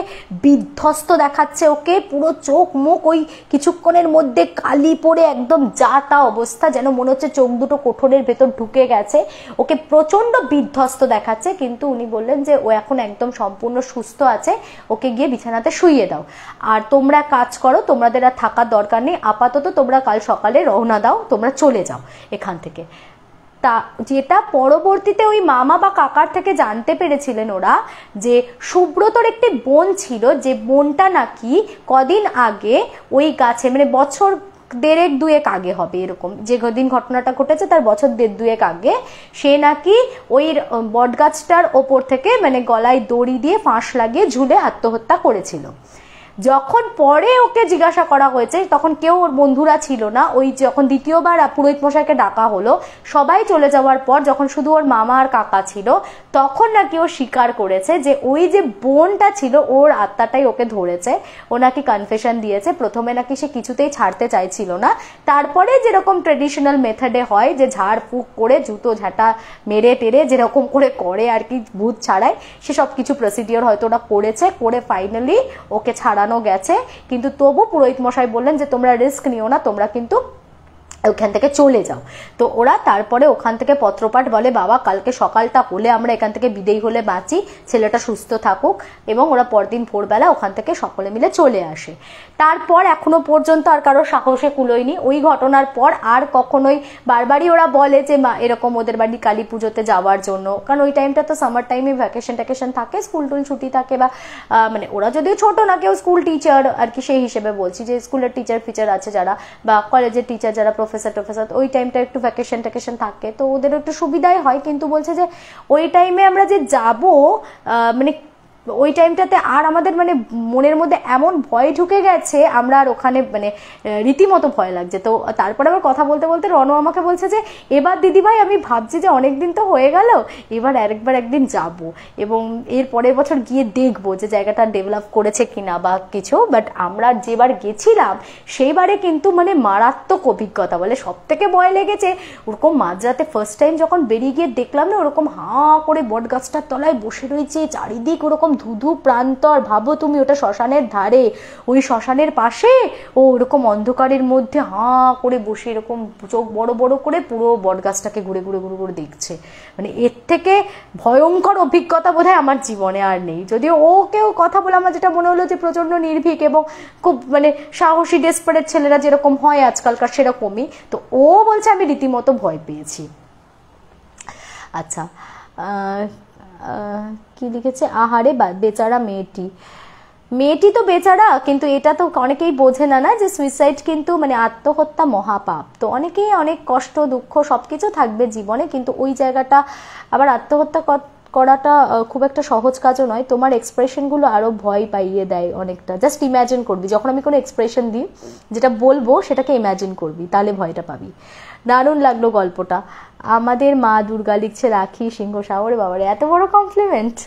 বিধ্বস্ত দেখাচ্ছে ওকে, পুরো চোখ মুখ ওই কিছুক্ষণের মধ্যে কালি পড়ে একদম যা তা অবস্থা, যেন মনে হচ্ছে চোখ দুটো কোঠরের ভেতর ঢুকে গেছে, ওকে প্রচন্ড বিধ্বস্ত দেখাচ্ছে। কিন্তু উনি বললেন যে ও এখন একদম সম্পূর্ণ সুস্থ আছে, ওকে গিয়ে বিছানাতে শুইয়ে দাও, আর তোমরা কাজ করো, তোমাদের আর থাকার দরকার নেই, আপাতত তোমরা কাল সকালে রওনা দাও, তোমরা চলে যাও এখান থেকে। যেটা পরবর্তীতে ওই মামা বা কাকার থেকে জানতে পেরেছিলেন ওরা, যে সুব্রতর একটি বোন ছিল, যে বোনটা নাকি কদিন আগে ওই গাছে, মানে বছর 1.5-2 আগে হবে এরকম, যে দিন ঘটনাটা ঘটেছে তার বছর 1.5-2 আগে, সে নাকি ওই বটগাছটার ওপর থেকে মানে গলায় দড়ি দিয়ে ফাঁস লাগিয়ে ঝুলে আত্মহত্যা করেছিল। যখন পরে ওকে জিজ্ঞাসা করা হয়েছে তখন কেউ ওর বন্ধুরা ছিল না, ওই যখন দ্বিতীয়বার পুরোহিত মশাইকে ডাকা হলো, সবাই চলে যাওয়ার পর যখন শুধু ওর মামা আর কাকা ছিল, তখন নাকি ও স্বীকার করেছে যে ওই যে বোনটা ছিল ওর আত্মাটাই ওকে ধরেছে। ও নাকি কনফেশন দিয়েছে, প্রথমে নাকি সে কিছুতেই ছাড়তে চাইছিল না, তারপরে যেরকম ট্রেডিশনাল মেথডে হয় যে ঝাড় ফুঁক করে জুতো ঝাঁটা মেরে টেরে যেরকম করে আর কি ভূত ছাড়ায়, সে সব কিছু প্রসিডিওর হয়তো ওরা করেছে, করে ফাইনালি ওকে ছাড়ানো গেছে। কিন্তু তবু পুরোহিত মশাই বললেন যে তোমরা রিস্ক নিও না, তোমরা কিন্তু ওখান থেকে চলে যাও। তো ওরা তারপরে ওখান থেকে পত্রপাঠ বলে বাবা কালকে সকালটা হলে আমরা এখান থেকে বিদেয় হলে বাঁচি, ছেলেটা সুস্থ থাকুক, এবং ওরা পরদিন ভোরবেলা ওখান থেকে সকলে মিলে চলে আসে। তারপর এখনো পর্যন্ত আর কারো সাহসে কুলোয়নি। ওই ঘটনার পর আর কখনোই, বারবারই ওরা বলে যে মা এরকম ওদের বাড়ি কালী পুজোতে যাওয়ার জন্য, কারণ ওই টাইমটা তো সামার টাইমে ভ্যাকেশন থাকে, স্কুল টুল ছুটি থাকে, বা মানে ওরা যদিও ছোট না, কেউ স্কুল টিচার আর কি, সেই হিসেবে বলছি যে স্কুলের টিচার ফিচার আছে যারা, বা কলেজের টিচার যারা, প্রফেসর ওই টাইমটা একটু ভ্যাকেশন থাকে, তো ওদের একটু সুবিধাই হয়। কিন্তু বলছে যে ওই টাইমে আমরা যে যাবো, মানে ওই টাইমটাতে আর আমাদের মানে মনের মধ্যে এমন ভয় ঢুকে গেছে, আমরা আর ওখানে মানে রীতিমতো ভয় লাগছে। তো তারপরে আবার কথা বলতে বলতে রণ আমাকে বলছে যে এবার দিদিভাই আমি ভাবছি যে অনেকদিন তো হয়ে গেল, এবার একদিন যাব, এবং এর পরের বছর গিয়ে দেখবো যে জায়গাটা ডেভেলপ করেছে কিনা বা কিছু। বাট আমরা যেবার গেছিলাম সেইবারে কিন্তু মানে মারাত্মক অভিজ্ঞতা, বলে সব থেকে ভয় লেগেছে ওরকম মাঝরাতে ফার্স্ট টাইম যখন বেরিয়ে গিয়ে দেখলাম না, ওরকম হাঁ করে বট গাছটার তলায় বসে রয়েছে, চারিদিক ওরকম ধুধু প্রান্তর, ভাবো তুমি ওটা শ্মশানের ধারে, ওই শ্মশানের পাশে ও ওরকম অন্ধকারের মধ্যে হাঁ করে বসে এরকম চোখ বড় বড় করে পুরো বট গাছটাকে ঘুরে ঘুরে ঘুরে ঘুরে দেখছে। মানে এর থেকে ভয়ঙ্কর অভিজ্ঞতা বোধহয় আমার জীবনে আর নেই। যদিও ও কেউ কথা বলে আমার যেটা মনে হলো যে প্রচন্ড নির্ভীক এবং খুব মানে সাহসী ডেসপারেট ছেলেরা যেরকম হয় আজকালকার সেরকমই, তো ও বলছে আমি রীতিমতো ভয় পেয়েছি। আচ্ছা, কি লিখেছে, আহারে বেচারা মেয়েটি তো বেচারা, কিন্তু এটা তো অনেকেই বোঝে না যে সুইসাইড কিন্তু মানে আত্মহত্যা মহাপাপ। তো অনেকেই অনেক কষ্ট দুঃখ সবকিছু থাকবে জীবনে, কিন্তু ওই জায়গাটা আবার আত্মহত্যা করাটা খুব একটা সহজ কাজও নয়। তোমার এক্সপ্রেশনগুলো আরো ভয় পাইয়ে দেয় অনেকটা। জাস্ট ইম্যাজিন করবি, যখন আমি কোনো এক্সপ্রেশন দিই যেটা বলবো সেটাকে ইম্যাজিন করবি, তাহলে ভয়টা পাবি। দারুণ লাগলো গল্পটা। আমাদের মা দুর্গা লিখছে রাখি সিংহ সাগরে, বাবারে এত বড় কমপ্লিমেন্ট।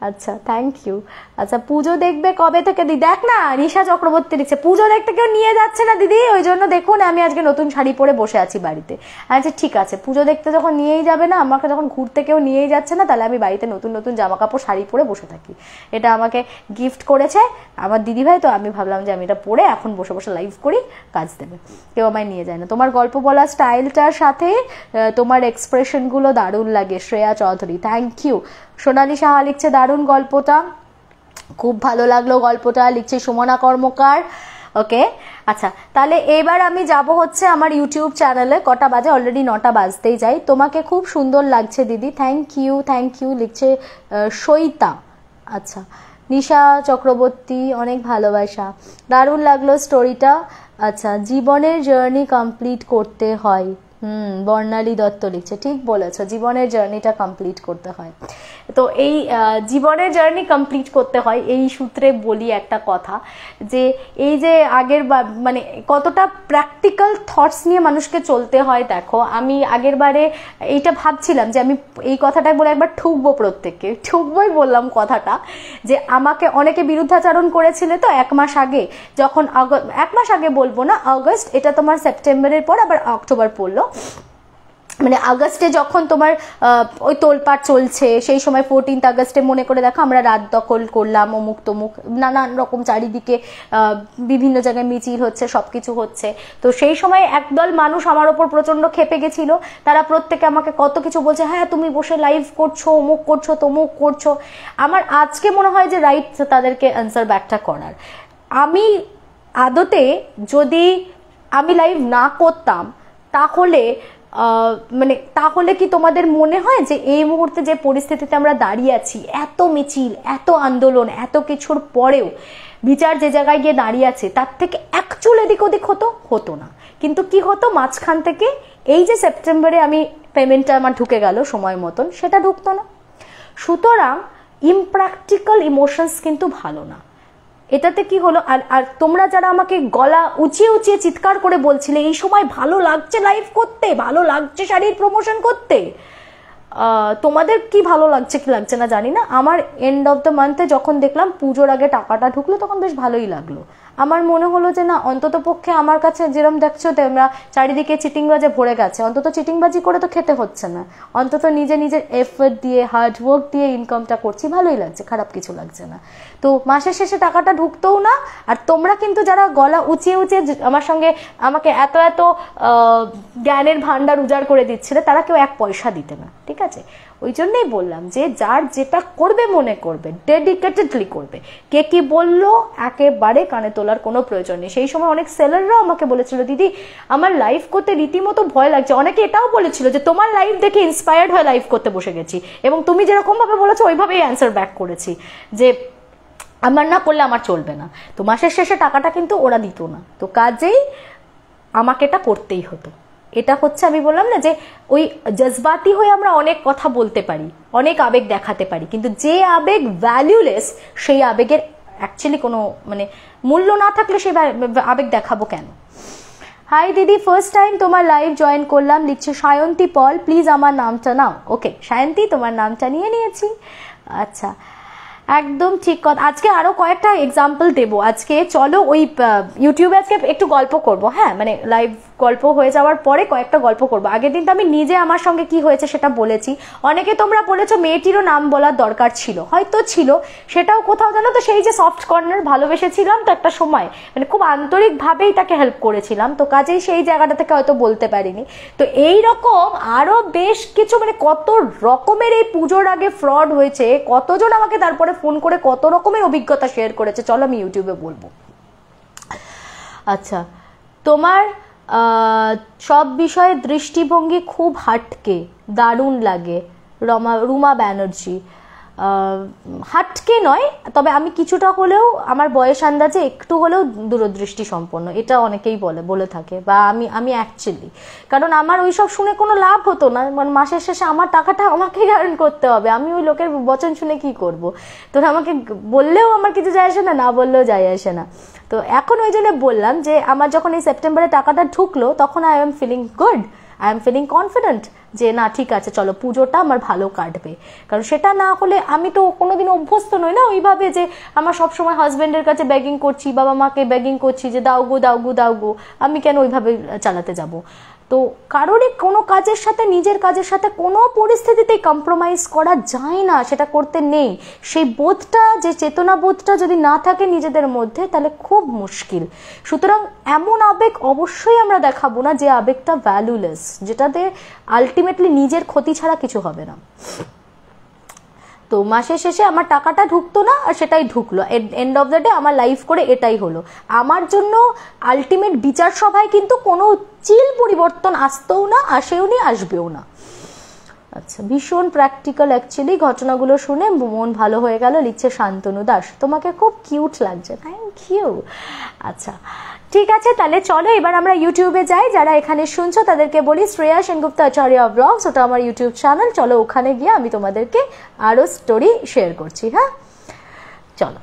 আচ্ছা, থ্যাংক ইউ। আচ্ছা, পুজো দেখবে কবে থেকে দিদি? দেখ না, নিশা চক্রবর্তী লিখছে পুজো দেখতে কেউ নিয়ে যাচ্ছে না দিদি, ওই জন্য দেখুন আমি আজকে নতুন শাড়ি পরে বসে আছি বাড়িতে। আচ্ছা ঠিক আছে, পুজো দেখতে যখন নিয়েই যাবে না, আমাকে যখন ঘুরতে কেউ নিয়েই যাচ্ছে না, তাহলে আমি বাড়িতে নতুন নতুন জামা কাপড় শাড়ি পরে বসে থাকি। এটা আমাকে গিফট করেছে আমার দিদিভাই, তো আমি ভাবলাম যে আমি এটা পরে এখন বসে বসে লাইভ করি, কাজ দেবে, কেউ আমায় নিয়ে যায় না। তোমার গল্প বলার স্টাইলটার সাথে তোমার এক্সপ্রেশনগুলো দারুণ লাগে। Shreya Chowdhury, thank you. সোনালী সাহা লিখছে দারুণ গল্পটা, খুব ভালো লাগলো গল্পটা, লিখছে সুমনা কর্মকার। ওকে, আচ্ছা তাহলে এবার আমি যাব হচ্ছে আমার ইউটিউব চ্যানেলে। কটা বাজে? অলরেডি 9টা বাজতেই যাই। তোমাকে খুব সুন্দর লাগছে দিদি, থ্যাংক ইউ লিখছে সইতা। আচ্ছা, নিশা চক্রবর্তী, অনেক ভালোবাসা, দারুণ লাগলো স্টোরিটা। আচ্ছা, জীবনের জার্নি কমপ্লিট করতে হয়। বর্ণালী দত্ত লিখছে, ঠিক বলেছো, জীবনের জার্নিটা কমপ্লিট করতে হয়। তো এই জীবনের জার্নি কমপ্লিট করতে হয়, এই সূত্রে বলি একটা কথা, যে এই যে আগের মানে কতটা প্র্যাকটিক্যাল থটস নিয়ে মানুষকে চলতে হয়। দেখো, আমি আগের বারে এইটা ভাবছিলাম যে আমি এই কথাটা বলে একবার ঠুকবো, প্রত্যেককে ঠুকবোই বললাম কথাটা, যে আমাকে অনেকে বিরুদ্ধাচরণ করেছিলে তো 1 মাস আগে, যখন 1 মাস আগে বলবো না, আগস্ট, এটা তোমার সেপ্টেম্বরের পর আবার অক্টোবর পড়লো, মানে আগস্টে যখন তোমার ওই তোলপাড় চলছে, সেই সময় 14 আগস্টে মনে করে দেখো আমরা রাত দখল করলাম, অমুক তমুক নানান রকম চারিদিকে বিভিন্ন জায়গায় মিছিল হচ্ছে, সবকিছু হচ্ছে। তো সেই সময় একদল মানুষ আমার ওপর প্রচন্ড খেপে গেছিল, তারা প্রত্যেকে আমাকে কত কিছু বলছে, হ্যাঁ তুমি বসে লাইভ করছো, অমুক করছো তমুক করছো। আমার আজকে মনে হয় যে রাইট তাদেরকে অ্যান্সার ব্যাকটা করার। আমি আদতে যদি আমি লাইভ না করতাম তাহলে কি তোমাদের মনে হয় যে এই মুহূর্তে যে পরিস্থিতিতে আমরা দাঁড়িয়ে আছি, এত মিছিল, এত আন্দোলন, এত কিছুর পরেও বিচার যে জায়গায় গিয়ে দাঁড়িয়ে আছে, তার থেকে এক চুল এদিক ওদিক হতো না। কিন্তু কি হতো, মাঝখান থেকে এই যে সেপ্টেম্বরে আমি পেমেন্টটা আমার ঢুকে গেল সময় মতন, সেটা ঢুকতো না। সুতরাং ইমপ্র্যাকটিক্যাল ইমোশনস কিন্তু ভালো না। এটাতে কি হলো, আর তোমরা যারা আমাকে গলা উঁচিয়ে উঁচিয়ে চিৎকার করে বলছিলে এই সময় ভালো লাগছে লাইভ করতে, ভালো লাগছে শাড়ির প্রমোশন করতে, তোমাদের কি ভালো লাগছে কি লাগছে না জানি না। আমার এন্ড অফ দ্য মান্থে যখন দেখলাম পুজোর আগে টাকাটা ঢুকলো, তখন বেশ ভালোই লাগলো। আমার মনে হলো যে না, অন্তত পক্ষে আমার কাছে যেরকম দেখছো তোমরা চারিদিকে চিটিংবাজে ভরে গেছে, অন্তত চিটিংবাজি করে তো খেতে হচ্ছে না, অন্তত নিজের এফর্ট দিয়ে হার্ডওয়ার্ক দিয়ে ইনকামটা করছি, ভালোই লাগছে, খারাপ কিছু লাগছে না। তো মাসের শেষে টাকাটা ঢুকতেও না। আর তোমরা কিন্তু যারা গলা উঁচিয়ে উঁচিয়ে আমাকে এত জ্ঞানের ভান্ডার উজাড় করে দিচ্ছিলে, তারা কেউ 1 পয়সা দিতে না, ঠিক আছে? ওই জন্যই বললাম যে যার যেটা করবে মনে করবে, ডেডিকেটেডলি করবে। কে কি বললো একেবারে কানে তোলার কোনো প্রয়োজন নেই। সেই সময় অনেক সেলাররাও আমাকে বলেছিল, দিদি আমার লাইভ করতে রীতিমতো ভয় লাগছে। অনেকে এটাও বলেছিল যে তোমার লাইভ দেখে ইন্সপায়ার্ড হয়ে লাইভ করতে বসে গেছি, এবং তুমি যেরকম ভাবে বলেছো ওইভাবেই অ্যান্সার ব্যাক করেছি যে আমার না করলে আমার চলবে না। তো মাসের শেষে টাকাটা কিন্তু ওরা দিত না, তো কাজেই আমাকে এটা করতেই হতো। এটা হচ্ছে, আমি বললাম না যে ওই জজবাতি হয়ে আমরা অনেক কথা বলতে পারি, অনেক আবেগ দেখাতে পারি, কিন্তু যে আবেগ ভ্যালুলেস সেই আবেগের অ্যাকচুয়ালি কোনো মানে মূল্য না থাকলে সেই আবেগ দেখাবো কেন? হাই দিদি, ফার্স্ট টাইম তোমার লাইভ জয়েন করলাম, লিখছে সায়ন্তী পল, প্লিজ আমার নামটা নাও। ওকে সায়ন্তী, তোমার নামটা নিয়ে নিয়েছি। আচ্ছা, একদম ঠিক কথা। আজকে আরো কয়েকটা এক্সাম্পল দেবো। আজকে চলো ওই ইউটিউবে আজকে একটু গল্প করব, হ্যাঁ, মানে লাইভ গল্প হয়ে যাওয়ার পরে কয়েকটা গল্প করব। আগের দিন তো আমি নিজে আমার সঙ্গে কি হয়েছে সেটা বলেছি। অনেকে তোমরা বলেছো মেয়েটিরও নাম বলার দরকার ছিল, হয়তো ছিল, সেটাও কোথাও জানো তো সেই যে সফট কর্নার ভালোবেসেছিলাম তো একটা সময়, মানে খুব আন্তরিকভাবেই তাকে হেল্প করেছিলাম, তো কাজেই সেই জায়গাটা থেকে হয়তো বলতে পারিনি। তো এই রকম আরো বেশ কিছু, মানে কত রকমের এই পুজোর আগে ফ্রড হয়েছে, কতজন আমাকে তারপরে ফোন করে কত রকমের অভিজ্ঞতা শেয়ার করেছে, চলো আমি ইউটিউবে বলবো। আচ্ছা, তোমার সব বিষয়ে দৃষ্টিভঙ্গি খুব হাটকে, দারুণ লাগে। রুমা ব্যানার্জি, হাটকে নয়, তবে আমি কিছুটা হলেও আমার বয়স আন্দাজে একটু হলেও দূরদৃষ্টি সম্পন্ন, এটা অনেকেই বলে থাকে, বা আমি অ্যাকচুয়ালি, কারণ আমার ওইসব শুনে কোনো লাভ হতো না। মানে মাসের শেষে আমার টাকাটা আমাকেই আর্ন করতে হবে, আমি ওই লোকের বচন শুনে কি করব? তো আমাকে বললেও আমার কিছু যায় আসে না, না বললেও যায় আসে না। তো এখন ওই জন্য বললাম যে আমার যখন এই সেপ্টেম্বরে টাকাটা ঢুকলো তখন I am feeling good, I am feeling confident যে না ঠিক আছে, চলো পুজোটা আমার ভালো কাটবে। কারণ সেটা না হলে আমি তো কোনোদিন অভ্যস্ত নই না ওইভাবে যে আমার সবসময় হাজব্যান্ডের কাছে বেগিং করছি, বাবা মাকে বেগিং করছি যে দাও গো দাও গো দাও গো, আমি কেন ওইভাবে চালাতে যাব? তো কারোরই কোনো কাজের সাথে, নিজের কাজের সাথে কোনো পরিস্থিতিতেই কম্প্রোমাইজ করা যায় না, সেটা করতে নেই। সেই বোধটা, যে চেতনা বোধটা যদি না থাকে নিজেদের মধ্যে, তাহলে খুব মুশকিল। সুতরাং এমন আবেগ অবশ্যই আমরা দেখাবো না যে আবেগটা ভ্যালুলেস, যেটাতে আলটিমেটলি নিজের ক্ষতি ছাড়া কিছু হবে না। তো মাসের শেষে আমার টাকাটা ঢুকতো না, আর সেটাই ঢুকলো। এন্ড অফ দ্য ডে আমার লাইফ করে এটাই হলো। আমার জন্য আলটিমেট বিচার সভায় কিন্তু কোনো চিল পরিবর্তন আসতেও না, আসেও নি, আসবেও না। আচ্ছা, ভীষণ প্র্যাকটিক্যাল অ্যাকচুয়ালি, ঘটনাগুলো শুনে মন ভালো হয়ে গেল, লিখছে শান্তনু দাস। তোমাকে খুব কিউট লাগছে, থ্যাংক ইউ। আচ্ছা ঠিক আছে, তাহলে চলো এবার আমরা ইউটিউবে যাই। যারা এখানে শুনছো তাদেরকে বলি শ্রেয়া সেনগুপ্ত আচার্য ব্লগস, ওটা আমার ইউটিউব চ্যানেল। চলো ওখানে গিয়ে আমি তোমাদেরকে আরো স্টোরি শেয়ার করছি। হ্যাঁ চলো।